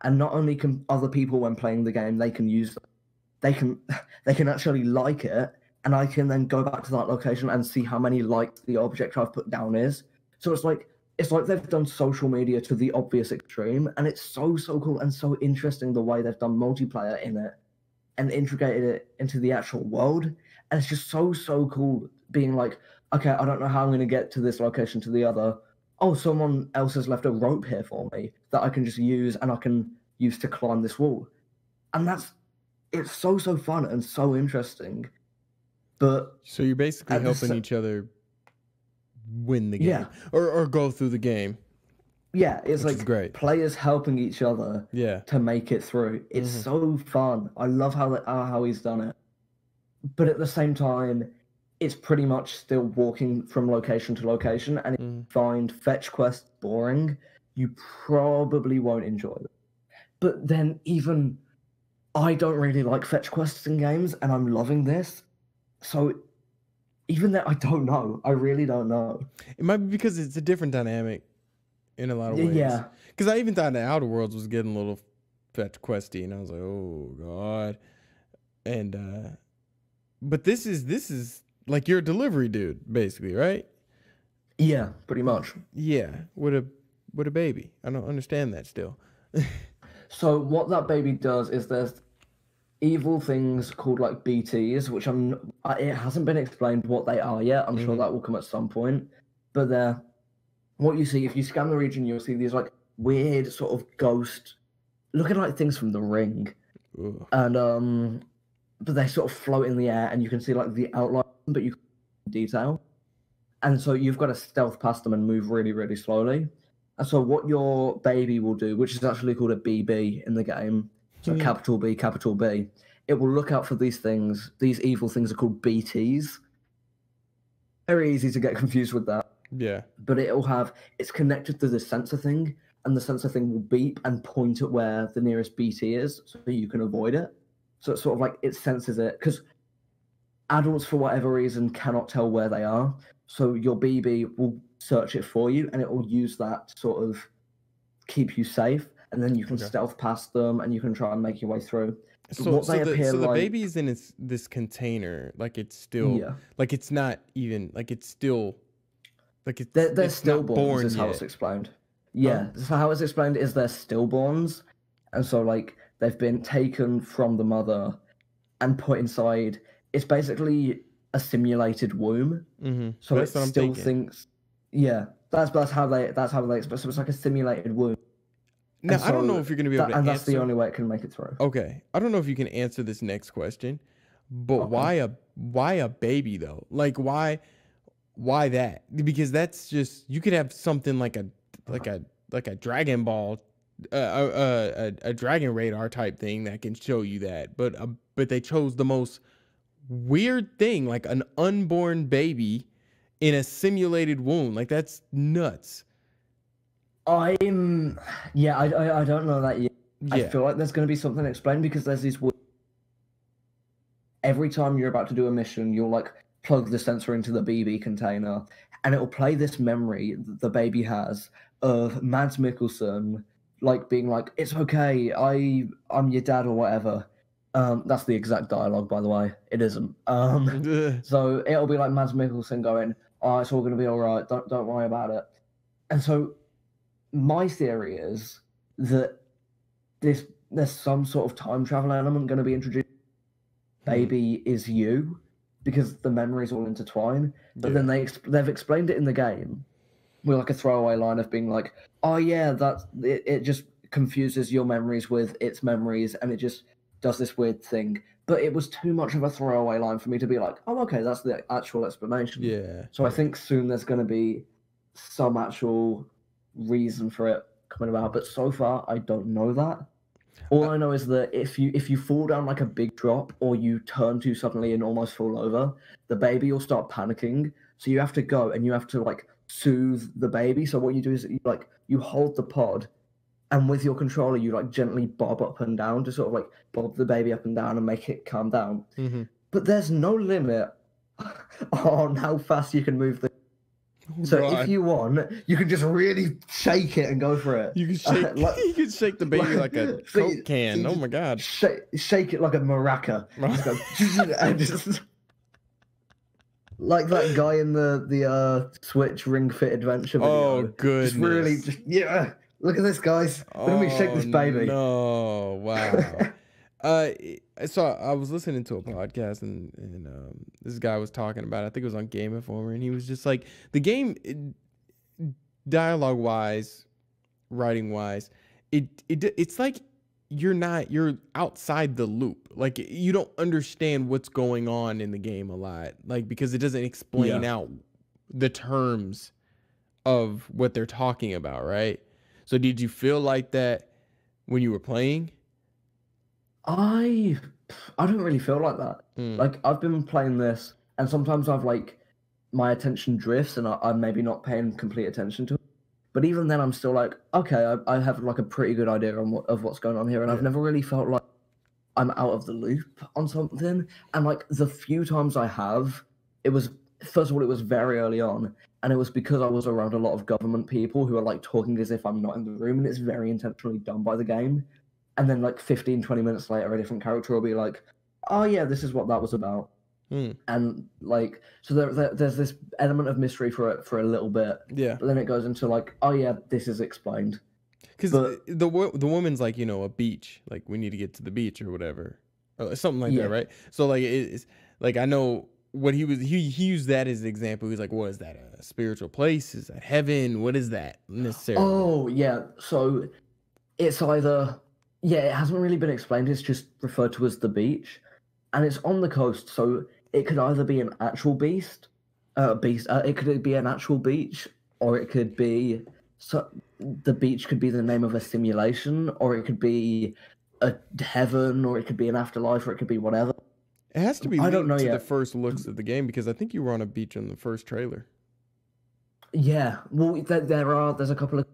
And not only can other people, when playing the game, they can use that. They can actually like it, and I can then go back to that location and see how many likes the object I've put down is. So it's like they've done social media to the obvious extreme, and it's so cool and so interesting the way they've done multiplayer in it and integrated it into the actual world. And it's just so cool being like, okay, I don't know how I'm going to get to this location to the other. Oh, someone else has left a rope here for me that I can just use and I can use to climb this wall. And it's so fun and so interesting. But so you're basically helping each other win the game, or go through the game. Yeah, it's which like is great. Players helping each other to make it through. It's so fun. I love how he's done it. But at the same time, it's pretty much still walking from location to location, and if you find fetch quests boring, you probably won't enjoy them. But then even I don't really like fetch quests in games, and I'm loving this. So even that, I don't know. I really don't know. It might be because it's a different dynamic in a lot of ways. Yeah. Because I even thought the Outer Worlds was getting a little fetch questy, and I was like, oh god. And but this is like you're a delivery dude, basically, right? Yeah, pretty much. Yeah, with a baby. I don't understand that still. So what that baby does is there's evil things called like BTs, which it hasn't been explained what they are yet. I'm sure that will come at some point. But they're what you see if you scan the region, you'll see these like weird sort of ghost looking like things from The Ring. Ugh. And but they sort of float in the air and you can see like the outline, but you can detail. And so you've got to stealth past them and move really slowly. And so what your baby will do, which is actually called a BB in the game, so capital B, capital B, it will look out for these things. These evil things are called BTs. Very easy to get confused with that. Yeah. But it's connected to this sensor thing, and the sensor thing will beep and point at where the nearest BT is so you can avoid it. So it's sort of like it senses it, because adults, for whatever reason, cannot tell where they are. So your BB will search it for you, and it will use that to sort of keep you safe, and then you can stealth past them, and you can try and make your way through. So the baby's in this container, like it's still, like it's not even, like it's still, like it's they're it's stillborns, is how yet. it's explained. Yeah, so how it's explained is they're stillborns, and so like they've been taken from the mother and put inside. It's basically a simulated womb. So it still thinks, that's how they express. So it's like a simulated womb. Now I don't know if you're gonna be able to answer. And that's the only way it can make it through. Okay, I don't know if you can answer this next question, but why a baby though? Like why that? Because that's just, you could have something like a Dragon Ball a dragon radar type thing that can show you that, but they chose the most weird thing, like an unborn baby in a simulated womb. Like, that's nuts. Yeah, I don't know that yet. I Yeah. feel like there's going to be something explained because there's these. Every time you're about to do a mission, you'll like plug the sensor into the BB container, and it'll play this memory that the baby has of Mads Mikkelsen, like being like, "It's okay, I'm your dad" or whatever. That's the exact dialogue, by the way. It isn't. So it'll be like Mads Mikkelsen going, "Oh, it's all gonna be all right. Don't worry about it." And so my theory is that there's some sort of time travel element going to be introduced. Baby is you, because the memories all intertwine. But then they've explained it in the game with like a throwaway line of being like, "Oh yeah, it just confuses your memories with its memories, and it just does this weird thing." But it was too much of a throwaway line for me to be like, "Oh, okay, that's the actual explanation." Yeah. So I think soon there's going to be some actual reason for it coming about. But so far, I don't know that. All I know is that if you fall down like a big drop, or you turn too suddenly and almost fall over, the baby will start panicking. So you have to go and you have to like soothe the baby. So what you do is you hold the pod, and with your controller you like gently bob up and down to sort of like bob the baby up and down and make it calm down. But there's no limit on how fast you can move the. So if you want, you can just really shake it and go for it. You can shake, you can shake the baby like a Coke can. Oh my God! Shake it like a maraca. And just like that guy in the Switch Ring Fit Adventure video. Oh goodness! Just really, yeah. Look at this, guys. Look at me shake this baby. No, wow. So I was listening to a podcast and this guy was talking about it. I think it was on Game Informer, and he was just like, the game, dialogue wise, writing wise, it's like you're outside the loop. Like, you don't understand what's going on in the game a lot, like, because it doesn't explain out the terms of what they're talking about, right? So did you feel like that when you were playing? I don't really feel like that. Like, I've been playing this, and sometimes I've like my attention drifts, and I'm maybe not paying complete attention to it. But even then, I'm still like, okay, I have like a pretty good idea of what's going on here, and I've never really felt like I'm out of the loop on something. And like the few times I have, it was, first of all, it was very early on, and it was because I was around a lot of government people who are like talking as if I'm not in the room, and it's very intentionally done by the game. And then like 15, 20 minutes later, a different character will be like, "Oh yeah, this is what that was about." And like, so there's this element of mystery for a little bit. Yeah. But then it goes into like, "Oh yeah, this is explained." Because the woman's like, a beach, like, we need to get to the beach or whatever, or something like that, right? So like, it's like, I know what he used that as an example. He's like, "What is that? A spiritual place? Is that heaven? What is that necessarily?" Oh yeah, so it's either, it hasn't really been explained. It's just referred to as the beach, and it's on the coast. So it could either be an actual beast. It could be an actual beach, or it could be, so the beach could be the name of a simulation, or it could be a heaven, or it could be an afterlife, or it could be whatever. It has to be I don't know linked to yet. the first looks of the game, because I think you were on a beach in the first trailer. Yeah, well, there's a couple of,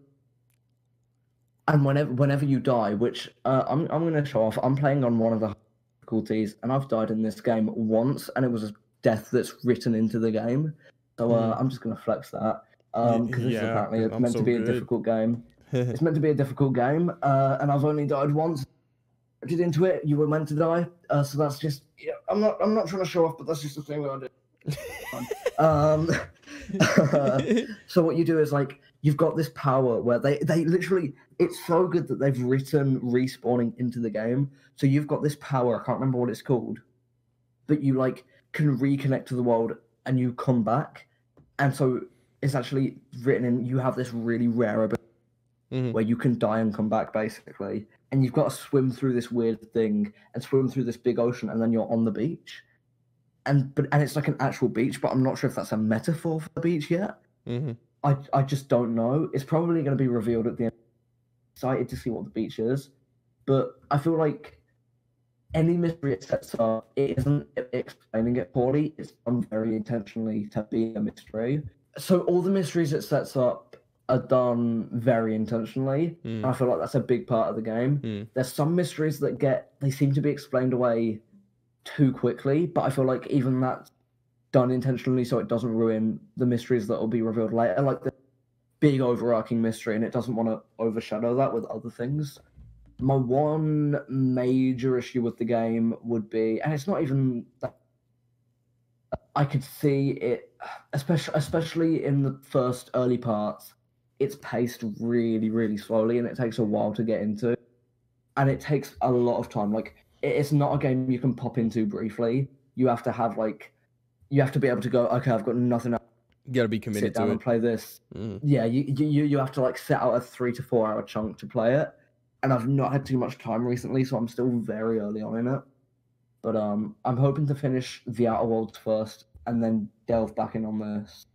and whenever you die, which I'm going to show off. I'm playing on one of the difficulties, and I've died in this game once, and it was a death that's written into the game. So I'm just going to flex that, because this is apparently meant to be a difficult game. It's meant to be a difficult game, and I've only died once. I did into it. You were meant to die, so that's just, I'm not trying to show off, but that's just the thing that I do. So what you do is like, you've got this power where they literally, it's so good that they've written respawning into the game. So you've got this power, I can't remember what it's called, but you like can reconnect to the world and you come back. And so it's actually written in, you have this really rare ability where you can die and come back, basically. And you've got to swim through this weird thing and swim through this big ocean, and then you're on the beach. And it's like an actual beach, but I'm not sure if that's a metaphor for the beach yet. I just don't know. It's probably going to be revealed at the end. excited to see what the beach is. But I feel like any mystery it sets up, it isn't explaining it poorly. It's done very intentionally to be a mystery. So all the mysteries it sets up are done very intentionally. And I feel like that's a big part of the game. There's some mysteries that they seem to be explained away too quickly, but I feel like even that's done intentionally so it doesn't ruin the mysteries that will be revealed later. Like the big overarching mystery, and it doesn't want to overshadow that with other things. My one major issue with the game would be, and it's not even that, I could see it, especially in the first early parts, it's paced really, really slowly, and it takes a while to get into, and it takes a lot of time. Like, it's not a game you can pop into briefly. You have to have you have to be able to go, okay, I've got nothing else. You got to be committed sit down to and play this. Yeah, you have to set out a 3 to 4 hour chunk to play it. And I've not had too much time recently, so I'm still very early on in it. But I'm hoping to finish the Outer Worlds first, and then delve back in on this,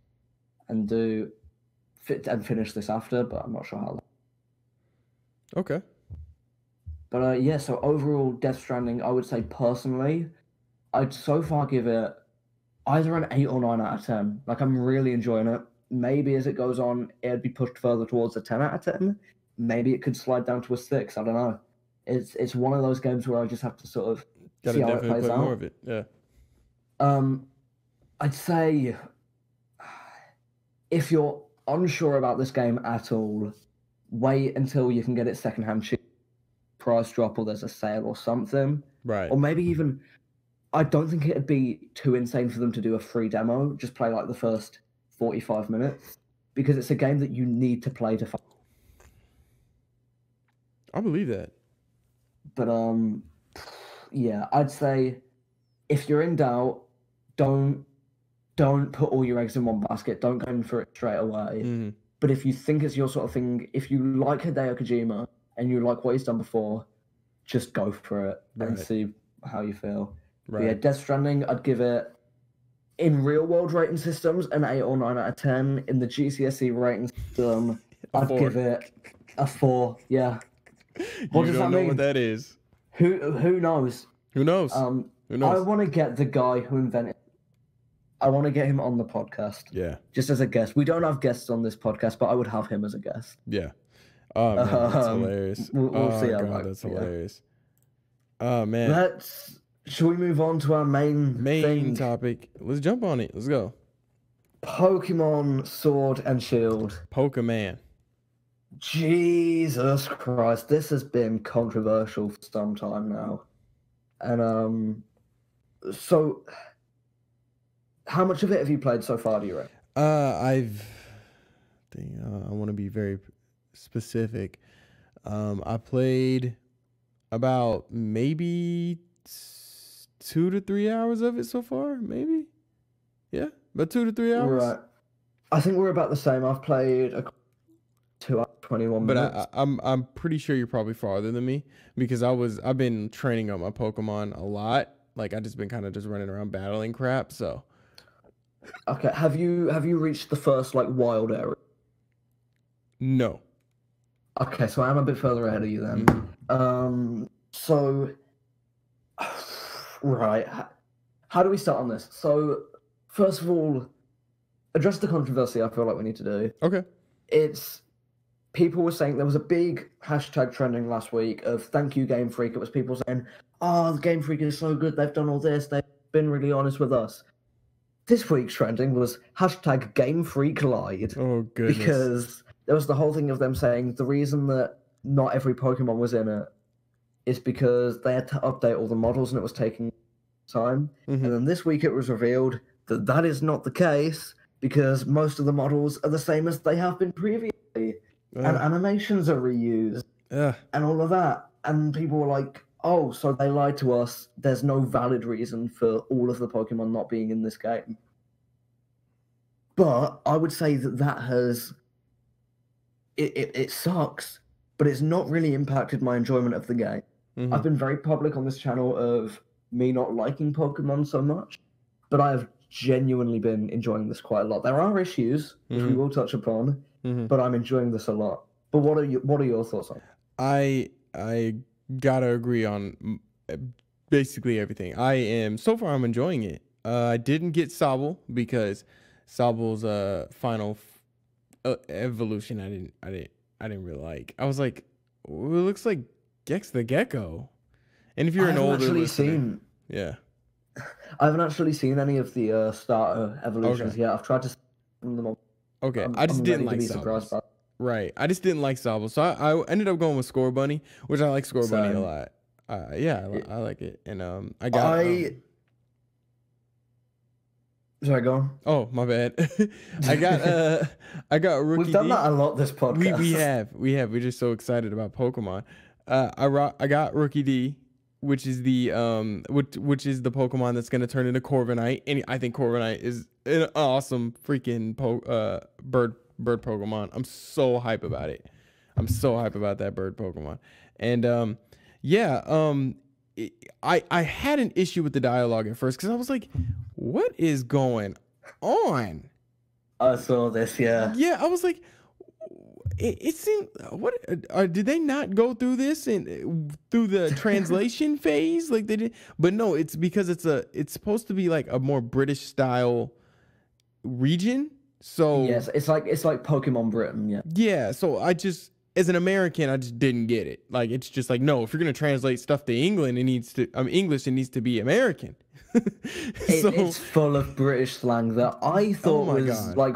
and finish this after. But I'm not sure how. Okay. But yeah, so overall, Death Stranding, I would say personally, I'd so far give it either an 8 or 9 out of 10. Like, I'm really enjoying it. Maybe as it goes on, it'd be pushed further towards a 10 out of 10. Maybe it could slide down to a 6. I don't know. It's one of those games where I just have to sort of see how it plays out. More of it. Yeah. I'd say if you're unsure about this game at all, wait until you can get it secondhand cheap, price drop, or there's a sale or something. Right. Or maybe even, I don't think it'd be too insane for them to do a free demo. Just play the first 45 minutes, because it's a game that you need to play to find. I believe that. But yeah, I'd say if you're in doubt, don't put all your eggs in one basket. Don't go in for it straight away. But if you think it's your sort of thing, if you like Hideo Kojima and you like what he's done before, just go for it and see how you feel. Right. But yeah, Death Stranding, I'd give it, in real world rating systems, an 8 or 9 out of 10. In the GCSE rating system, I'd give it a 4. Yeah. What does that mean? What that is. Who knows? Who knows? Who knows? I want to get the guy who invented. I want to get him on the podcast. Yeah. Just as a guest. We don't have guests on this podcast, but I would have him as a guest. Yeah. Oh man, that's hilarious. We'll see how that's hilarious. Oh man. Should we move on to our main topic? Let's jump on it. Let's go. Pokemon Sword and Shield. Pokemon. Jesus Christ, this has been controversial for some time now. And so how much of it have you played so far, do you reckon? I want to be very specific. I played about maybe 2 to 3 hours of it so far, maybe. Yeah, about 2 to 3 hours. Right. I think we're about the same. I've played 2 hours 21 minutes. But I'm pretty sure you're probably farther than me, because I've been training up my Pokemon a lot. Like, I just been kind of just running around battling crap. So. Okay. Have you reached the first wild area? No. Okay, so I'm a bit further ahead of you then. So, right. How do we start on this? So, first of all, address the controversy I feel like we need to do. Okay. People were saying, there was a big hashtag trending last week of thank you Game Freak. It was people saying, oh, the Game Freak is so good. They've done all this. They've been really honest with us. This week's trending was hashtag Game Freak lied. Oh, goodness. Because there was the whole thing of them saying the reason that not every Pokemon was in it is because they had to update all the models and it was taking time. And then this week it was revealed that that is not the case, because most of the models are the same as they have been previously. And animations are reused. And all of that. And people were like, oh, so they lied to us. There's no valid reason for all of the Pokemon not being in this game. But I would say that has... It sucks, but it's not really impacted my enjoyment of the game. I've been very public on this channel of me not liking Pokemon so much, but I have genuinely been enjoying this quite a lot. There are issues, which we will touch upon, but I'm enjoying this a lot. But what are your thoughts on it? I gotta agree on basically everything. I'm enjoying it. I didn't get Sobble because Sobble's final evolution I didn't really like. I was like, well, it looks like Gex the Gecko. And if you're I an haven't older actually listener, seen yeah, I haven't actually seen any of the starter okay, evolutions yet. I've tried to see them all. okay. I just I'm didn't ready to like be surprised Sobbles. by Right, I just didn't like Sobble, so I ended up going with Score Bunny, which I like Score Bunny a so lot. Yeah, it, I like it, and I got I sorry, go on. oh my bad, I got I got We've Rookie done that D. a lot this podcast. We're just so excited about Pokemon. I got Rookie D, which is the which is the Pokemon that's gonna turn into Corviknight, and I think Corviknight is an awesome freaking bird Pokemon. I'm so hype about it. I'm so hype about that bird Pokemon, and yeah, I had an issue with the dialogue at first because I was like, what is going on? I saw this, yeah. Yeah, I was like, it seemed what did they not go through this and through the translation phase like they did? But no, it's because it's supposed to be like a more British style region. So Yes, it's like Pokemon Britain, yeah. yeah, so I just as an American, I just didn't get it. Like it's just like no, if you're gonna translate stuff to England, it needs to English, it needs to be American. So It's full of British slang that I oh thought my was god. like,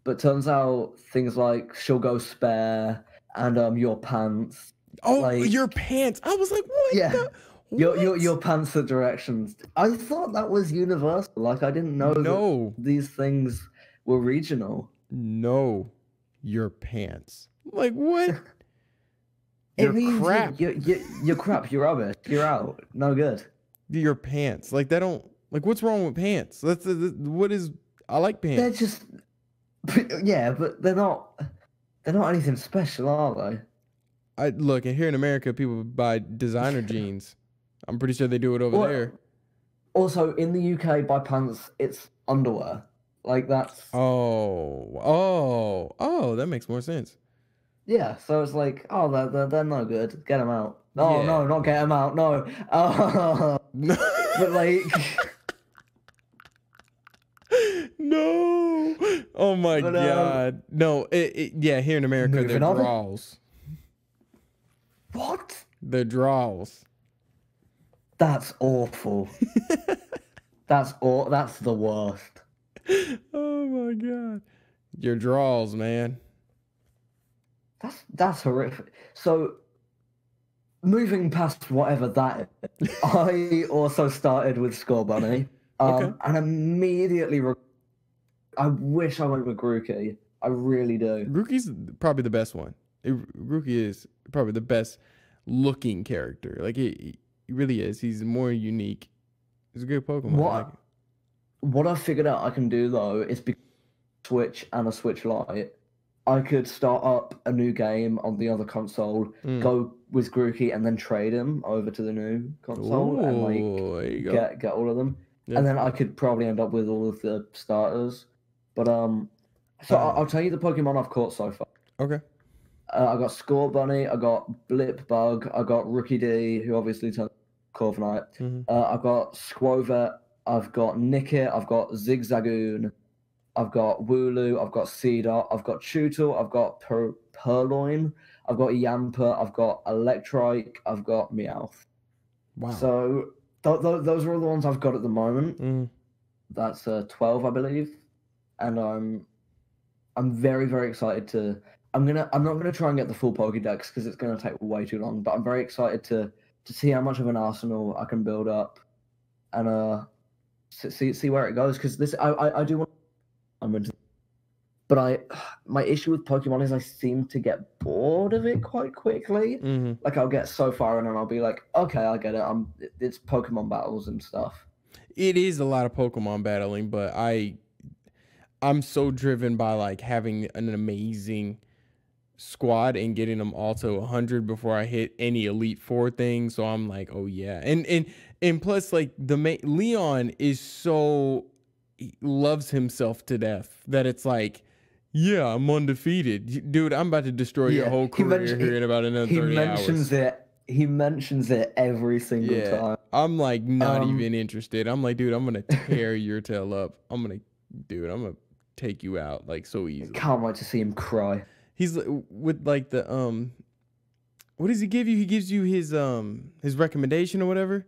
but turns out things like she'll go spare and your pants, Oh, like your pants. I was like, what yeah, the your what? pants are directions. I thought that was universal. Like I didn't know that No. these things were regional. No, your pants. Like what? It Your means crap. you're crap. You're rubbish. You're out. No good. Your pants. Like that don't like what's wrong with pants? What is I like They're pants. just yeah, but they're not. They're not anything special, are they? I look and here in America people buy designer jeans. I'm pretty sure they do it over Well, there. also in the UK, by pants, it's underwear. Like that's Oh, that makes more sense. yeah. So it's like, oh, they're no good. Get them out. Oh Yeah. no, not get them out. No. Oh, but like, No. Oh my but god. No, yeah, here in America they're moving on. draws. What? They're draws. That's awful. That's the worst. Oh my god. Your draws, man. That's horrific. So moving past whatever that is, I also started with Score Bunny. Okay. And immediately I wish I went with Grookey. I really do. Rookie's probably the best one. Rookie is probably the best looking character. Like he really is. He's more unique. He's a good Pokemon. I like it. What I figured out I can do though is because Switch and a Switch Lite, I could start up a new game on the other console, go with Grookey, and then trade him over to the new console and Ooh, there you go. get all of them. Yeah. And then I could probably end up with all of the starters. But I'll tell you the Pokemon I've caught so far. Okay. I got Score Bunny, I got Blipbug, I got Rookie D, who obviously turned Corviknight. I've got Squovet, I've got Nickit, I've got Zigzagoon, I've got Wooloo, I've got Seedot, I've got Chewtle, I've got Purloin, I've got Yamper, I've got Electrike, I've got Meowth. Wow. So those are all the ones I've got at the moment. That's 12, I believe, and I'm very, very excited to. I'm not gonna try and get the full Pokédex because it's gonna take way too long. But I'm very excited to see how much of an arsenal I can build up, and see where it goes. Because this I do want. I'm into, but my issue with Pokemon is I seem to get bored of it quite quickly. Like I'll get so far in and I'll be like, okay, I get it. It's Pokemon battles and stuff. It is a lot of Pokemon battling, but I'm so driven by like having an amazing squad and getting them all to 100 before I hit any Elite Four thing. So I'm like, oh yeah, and plus like Leon is so he loves himself to death that it's like Yeah, I'm undefeated. Dude, I'm about to destroy your Yeah, whole career here in about another 30 hours. he mentions it every single Yeah, time. I'm like not Um, even interested. I'm like, dude, I'm gonna tear your tail up. I'm gonna take you out like so easily. can't wait to see him cry. He's with like the what does he give you? He gives you his recommendation or whatever,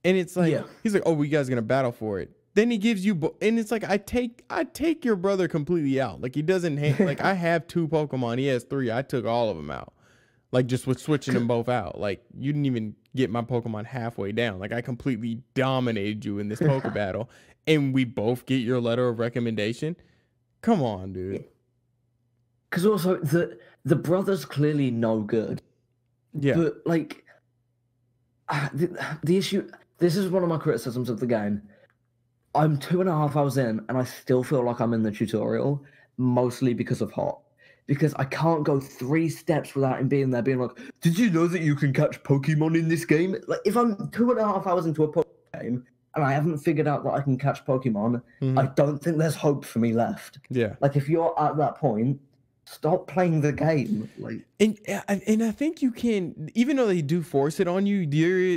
and it's like Yeah. he's like, oh, we guys gonna battle for it. Then he gives you, and it's like I take your brother completely out. Like he doesn't like I have 2 Pokemon, he has 3. I took all of them out. Like just with switching them both out. Like you didn't even get my Pokemon halfway down. Like I completely dominated you in this Poke battle, and we both get your letter of recommendation. Come on, dude. Because also the brother's clearly no good. Yeah. But like the issue, this is one of my criticisms of the game. I'm 2.5 hours in and I still feel like I'm in the tutorial, mostly because of Hot. Because I can't go 3 steps without him being there, being like, "Did you know that you can catch Pokemon in this game?" Like, if I'm 2.5 hours into a Pokemon game and I haven't figured out that I can catch Pokemon, I don't think there's hope for me left. Yeah. Like, if you're at that point, stop playing the game. Like, and I think you can, even though they do force it on you,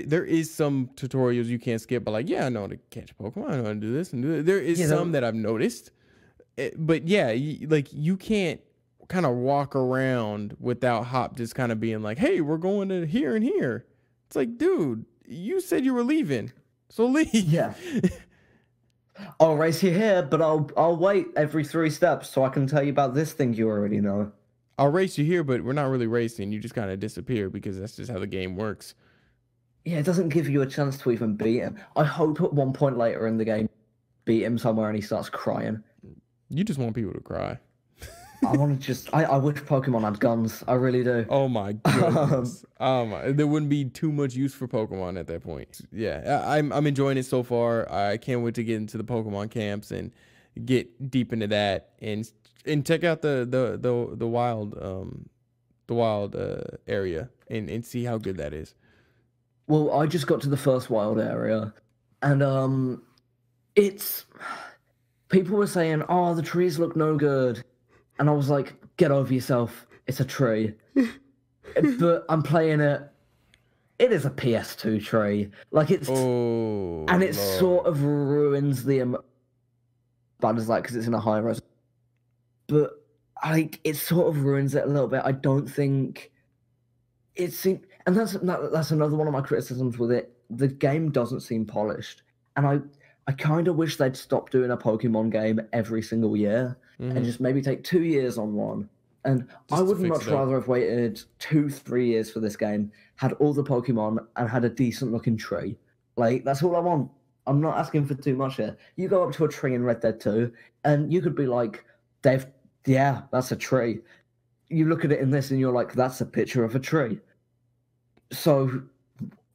there is some tutorials you can't skip. But like, yeah, I know how to catch Pokemon. I know how to do this and do that. There is some that I've noticed, but yeah, like you can't kind of walk around without Hop just kind of being like, "Hey, we're going to here and here." It's like, dude, you said you were leaving, so leave. Yeah. I'll race you here, but I'll wait every 3 steps so I can tell you about this thing you already know. I'll race you here, but we're not really racing. You just kind of disappear because that's just how the game works. Yeah, it doesn't give you a chance to even beat him. I hope at one point later in the game, beat him somewhere and he starts crying. You just want people to cry. I want to just. I wish Pokemon had guns. I really do. Oh my goodness. There wouldn't be too much use for Pokemon at that point. Yeah, I'm enjoying it so far. I can't wait to get into the Pokemon camps and get deep into that and check out the wild area and see how good that is. Well, I just got to the first wild area, and it's people were saying, "Oh, the trees look no good," and I was like, "Get over yourself. It's a tree." But I'm playing it. It is a PS2 tree. Like it's, and it sort of ruins the bad as like because it's in a high res. But like it sort of ruins it a little bit. I don't think it's, and that's another one of my criticisms with it. The game doesn't seem polished, and I kind of wish they'd stop doing a Pokemon game every single year and just maybe take 2 years on one. And I would much rather have waited 2-3 years for this game, had all the Pokemon, and had a decent looking tree. Like, that's all I want. I'm not asking for too much here. You go up to a tree in Red Dead 2, and you could be like, Dave, yeah, that's a tree. You look at it in this, and you're like, that's a picture of a tree. So,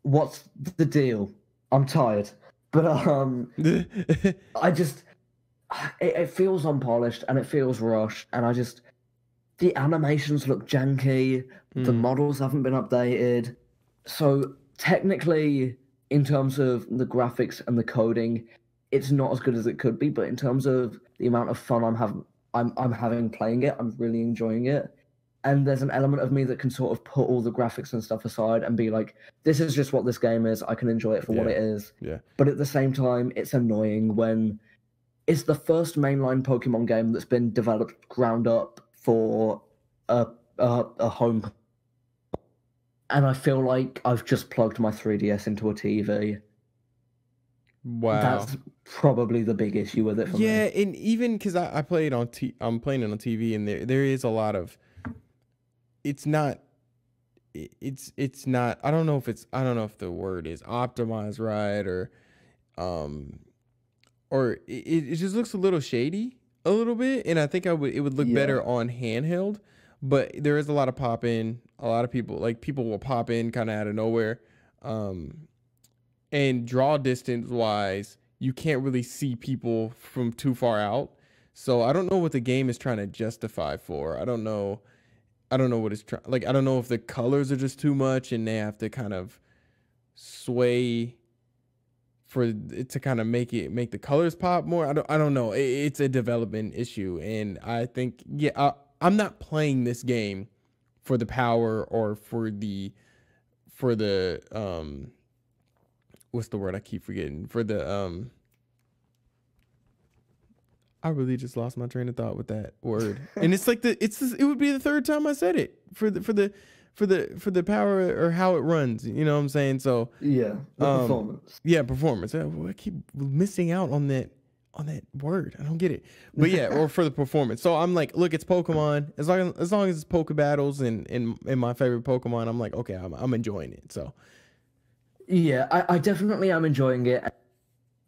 what's the deal? I'm tired. But, I just, it feels unpolished, and it feels rushed, and the animations look janky, the models haven't been updated. So technically, in terms of the graphics and the coding, it's not as good as it could be. But in terms of the amount of fun I'm having playing it, I'm really enjoying it. And there's an element of me that can sort of put all the graphics and stuff aside and be like, this is just what this game is. I can enjoy it for what it is. Yeah. But at the same time, it's annoying when it's the first mainline Pokemon game that's been developed ground up for a home, and I feel like I've just plugged my 3DS into a TV. Wow, that's probably the big issue with it for me. Yeah, and even because I play it on I'm playing it on TV, and there is a lot of. It's not. I don't know if the word is optimized right or it just looks a little shady. A little bit, and I think it would look better on handheld, but there is a lot of pop in. A lot of people will pop in kind of out of nowhere, and draw distance wise, you can't really see people from too far out. So I don't know what the game is trying to justify for. I don't know what it's trying. Like I don't know if the colors are just too much and they have to kind of sway for it to kind of make the colors pop more. I don't know. It's a development issue, and I think I'm not playing this game for the power or for the what's the word I keep forgetting, for the I really just lost my train of thought with that word. And it's like it would be the third time I said it for the power or how it runs. You know what I'm saying? So yeah, the performance. Yeah, performance. I keep missing out on that word. I don't get it. But yeah, or for the performance. So I'm like, look, it's Pokemon. As long as it's Poke Battles and my favorite Pokemon, I'm like, okay, I'm enjoying it. So yeah, I definitely am enjoying it.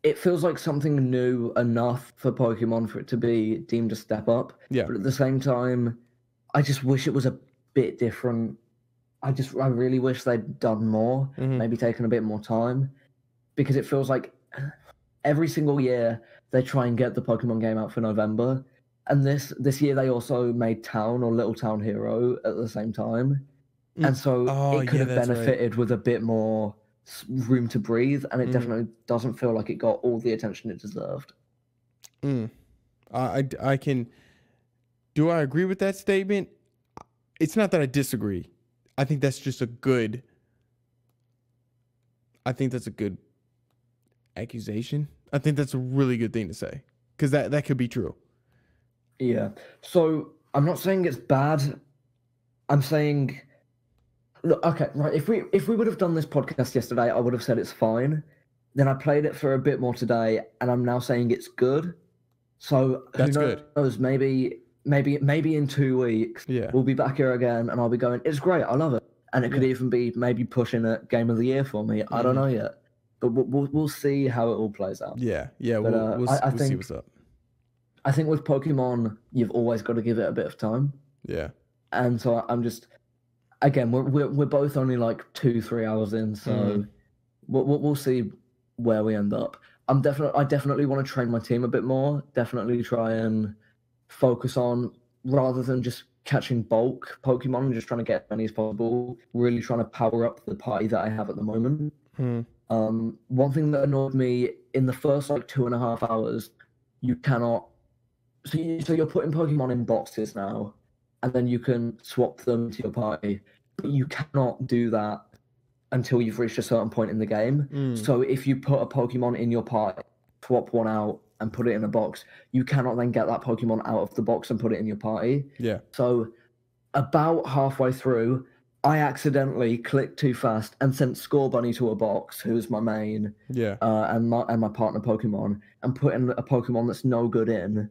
It feels like something new enough for Pokemon for it to be deemed a step up. Yeah. But at the same time, I just wish it was a bit different. I really wish they'd done more, maybe taken a bit more time, because it feels like every single year they try and get the Pokemon game out for November, and this year they also made Town or Little Town Hero at the same time, and so it could have benefited with a bit more room to breathe, and it definitely doesn't feel like it got all the attention it deserved. I can. Do I agree with that statement? It's not that I disagree. I think that's just a good. I think that's a good accusation. I think that's a really good thing to say, because that could be true. Yeah. So I'm not saying it's bad. I'm saying, look, okay, right. If we would have done this podcast yesterday, I would have said it's fine. Then I played it for a bit more today, and I'm now saying it's good. So that's who knows? Good. Maybe in 2 weeks, we'll be back here again, and I'll be going, it's great, I love it, and it could even be maybe pushing it Game of the Year for me. I don't know yet, but we'll see how it all plays out. Yeah. But, we'll see what's up. I think with Pokemon, you've always got to give it a bit of time. Yeah. And so I'm just, again, we're both only like 2-3 hours in, so we'll see where we end up. I definitely want to train my team a bit more. Definitely try and focus on, rather than just catching bulk Pokemon and just trying to get as many as possible, really trying to power up the party that I have at the moment. One thing that annoyed me in the first like 2.5 hours, you cannot. So you're putting Pokemon in boxes now, and then you can swap them to your party, but you cannot do that until you've reached a certain point in the game. So if you put a Pokemon in your party, swap one out, and put it in a box, you cannot then get that Pokemon out of the box and put it in your party. Yeah. So about halfway through, I accidentally clicked too fast and sent Scorbunny to a box, who's my main, and my partner Pokemon, and put in a Pokemon that's no good in.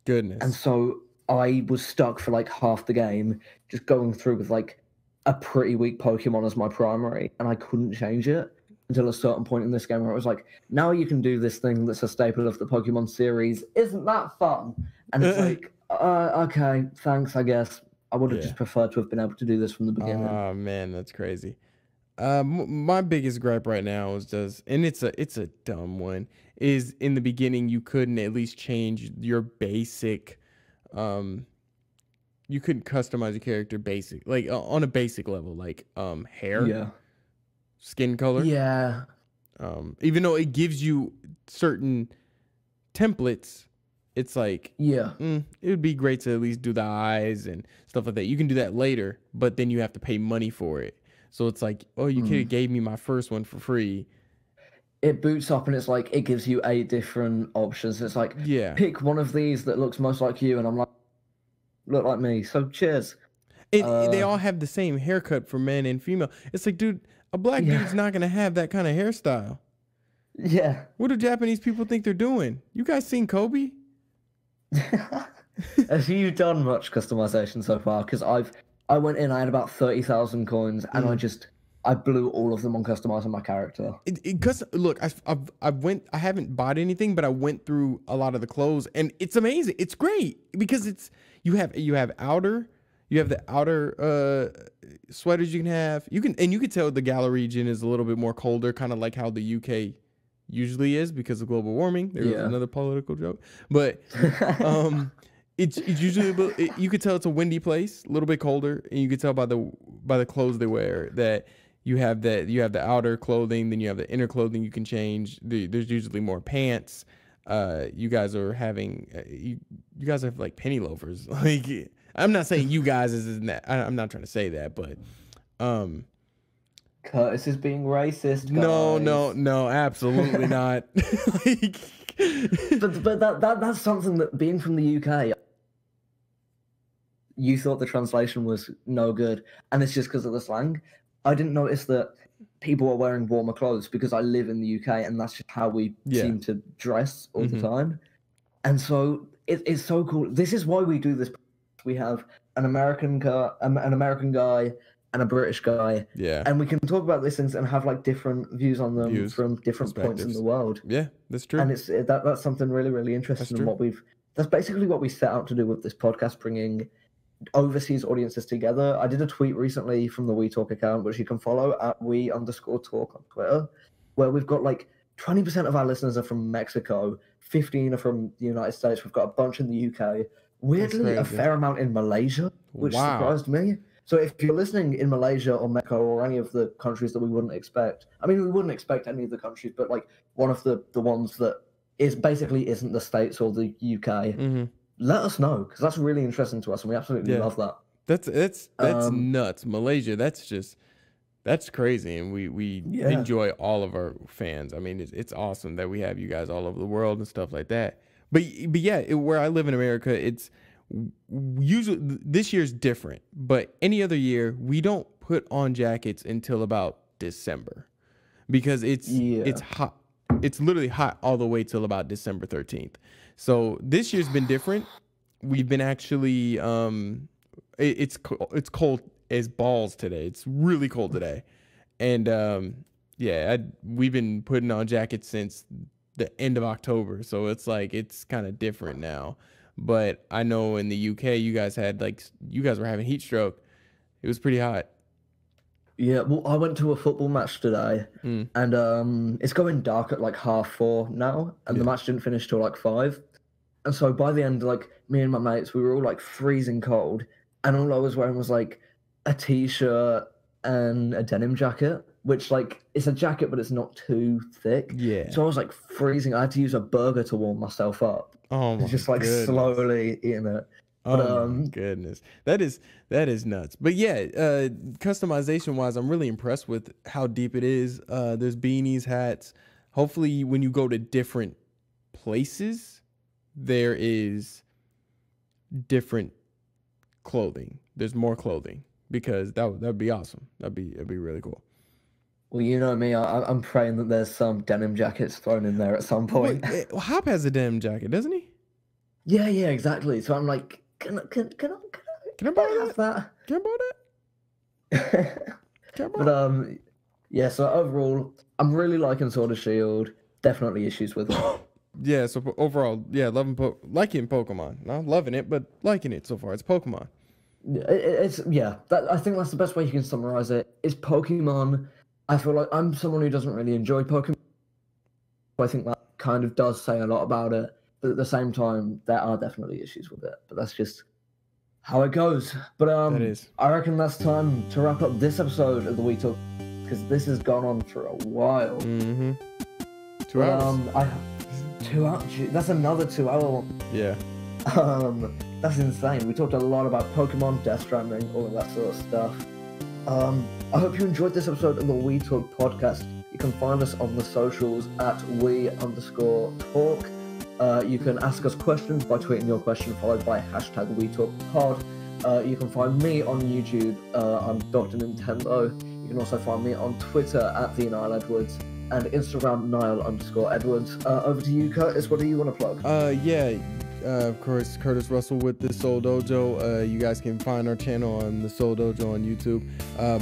Goodness. And so I was stuck for like half the game, just going through with like a pretty weak Pokemon as my primary, and I couldn't change it until a certain point in this game where it was like, now you can do this thing that's a staple of the Pokemon series. Isn't that fun? And it's like, okay, thanks, I guess. I would have just preferred to have been able to do this from the beginning. Oh man, that's crazy. My biggest gripe right now is just, and it's a dumb one, is in the beginning you couldn't at least change your basic, you couldn't customize your character like on a basic level, like hair, skin color. Yeah. Even though it gives you certain templates, it's like, it would be great to at least do the eyes and stuff like that. You can do that later, but then you have to pay money for it. So it's like, oh, you could have gave me my first one for free. It boots up and it's like, it gives you 8 different options. It's like, pick one of these that looks most like you. And I'm like, look like me. So cheers. They all have the same haircut for men and female. It's like, dude, a black dude's not going to have that kind of hairstyle. Yeah. What do Japanese people think they're doing? You guys seen Kobe? Have you done much customization so far? Because I went in, I had about 30,000 coins, and I blew all of them on customizing my character. Look, I haven't bought anything, but I went through a lot of the clothes, and it's amazing. It's great because you have the outer sweaters you can have. You can tell the Galar region is a little bit more colder, kind of like how the UK usually is because of global warming. There was another political joke, but it's usually, you could tell it's a windy place, a little bit colder, and you could tell by the clothes they wear that, you have the outer clothing, then you have the inner clothing you can change. There's usually more pants. You guys are having you guys have like penny loafers. Like, I'm not saying you guys isn't that. I'm not trying to say that, but Curtis is being racist, guys. No, absolutely not. Like, but that's something that, being from the UK, you thought the translation was no good, and it's just because of the slang. I didn't notice that people are wearing warmer clothes because I live in the UK, and that's just how we seem to dress all the time. And so it's so cool. This is why we do this. We have an American guy, and a British guy, and we can talk about these things and have like different views on them from different points in the world. Yeah, that's true. And it's that's something really, really interesting. And that's basically what we set out to do with this podcast, bringing overseas audiences together. I did a tweet recently from the WiiTalk account, which you can follow at @we_talk on Twitter, where we've got like 20% of our listeners are from Mexico, 15 are from the United States. We've got a bunch in the UK. Weirdly, a fair amount in Malaysia, which surprised me. So if you're listening in Malaysia or Mexico or any of the countries that we wouldn't expect, I mean, we wouldn't expect any of the countries, but like one of the ones that isn't the States or the UK, let us know, because that's really interesting to us, and we absolutely love that. That's nuts. Malaysia, that's crazy, and we enjoy all of our fans. I mean, it's awesome that we have you guys all over the world and stuff like that. But yeah, where I live in America, it's usually this year's different. But any other year, we don't put on jackets until about December, because it's hot. It's literally hot all the way till about December 13th. So this year's been different. We've been actually it's cold as balls today. It's really cold today, and we've been putting on jackets since the end of October. So it's like it's kind of different now. But I know in the UK, you guys were having heat stroke. It was pretty hot. Yeah, well, I went to a football match today, and it's going dark at like 4:30 now, and the match didn't finish till like 5. And so by the end, like, me and my mates, we were all like freezing cold, and all I was wearing was like a t-shirt and a denim jacket, which like it's a jacket, but it's not too thick. Yeah. So I was like freezing. I had to use a burger to warm myself up. Oh my just like goodness. Slowly eating it. But, oh my goodness, that is nuts. But yeah, customization wise, I'm really impressed with how deep it is. There's beanies, hats. Hopefully, when you go to different places, there is different clothing. There's more clothing, because that'd be awesome. It'd be really cool. Well, you know me, I'm praying that there's some denim jackets thrown in there at some point. Wait, Hop has a denim jacket, doesn't he? Yeah, exactly. So I'm like, can I borrow that? Can I borrow that? But yeah. So overall, I'm really liking Sword of Shield. Definitely issues with it. Yeah. So overall, yeah, liking Pokemon. Not loving it, but liking it so far. It's Pokemon. I think that's the best way you can summarize it. It's Pokemon. I feel like I'm someone who doesn't really enjoy Pokemon. I think that kind of does say a lot about it. But at the same time, there are definitely issues with it. But that's just how it goes. But I reckon that's time to wrap up this episode of the WiiTalk, because this has gone on for a while. 2 hours. 2 hours. That's another 2 hour one. Yeah. That's insane. We talked a lot about Pokemon, Death Stranding, all of that sort of stuff. I hope you enjoyed this episode of the WiiTalk podcast. You can find us on the socials at @we_talk. You can ask us questions by tweeting your question, followed by #WiiTalkPod. You can find me on YouTube. I'm Dr. Nintendo. You can also find me on Twitter at the Niall Edwards, and Instagram Niall_Edwards. Over to you, Curtis. What do you want to plug? Of course, Curtis Russell with the Soul Dojo. You guys can find our channel on the Soul Dojo on YouTube.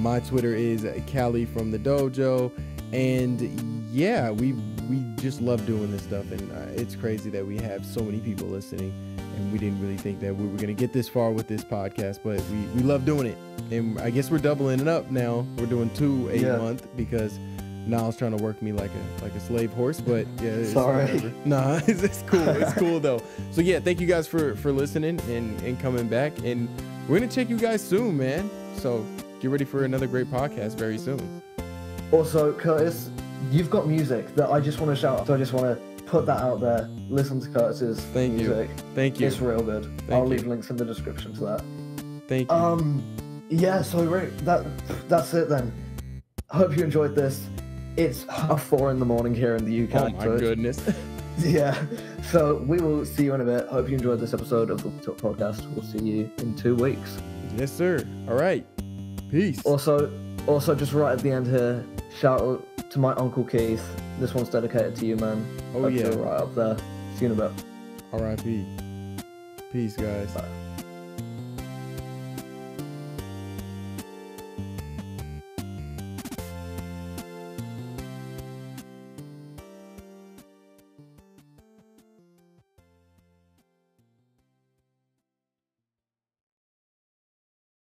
My Twitter is Callie from the Dojo, and yeah, we just love doing this stuff, and it's crazy that we have so many people listening, and we didn't really think that we were gonna get this far with this podcast, but we love doing it, and I guess we're doubling it up now. We're doing 2 a month, because Niall's trying to work me like a slave horse, but yeah. Sorry. Nah, it's cool. It's cool though. So yeah, thank you guys for listening and coming back, and we're gonna check you guys soon, man. So get ready for another great podcast very soon. Also, Curtis, you've got music that I just want to shout out. So I just want to put that out there. Listen to Curtis's music. Thank you. It's real good. I'll leave links in the description to that. Thank you. Yeah, so that's it then. Hope you enjoyed this. It's 4 a.m. here in the UK. Oh my goodness. Yeah. So we will see you in a bit. Hope you enjoyed this episode of the WiiTalk podcast. We'll see you in 2 weeks. Yes, sir. All right. Peace. Also, just right at the end here, shout out to my Uncle Keith. This one's dedicated to you, man. Oh, Hope yeah. you're right up there. See you in a bit. R.I.P. Peace, guys. Bye.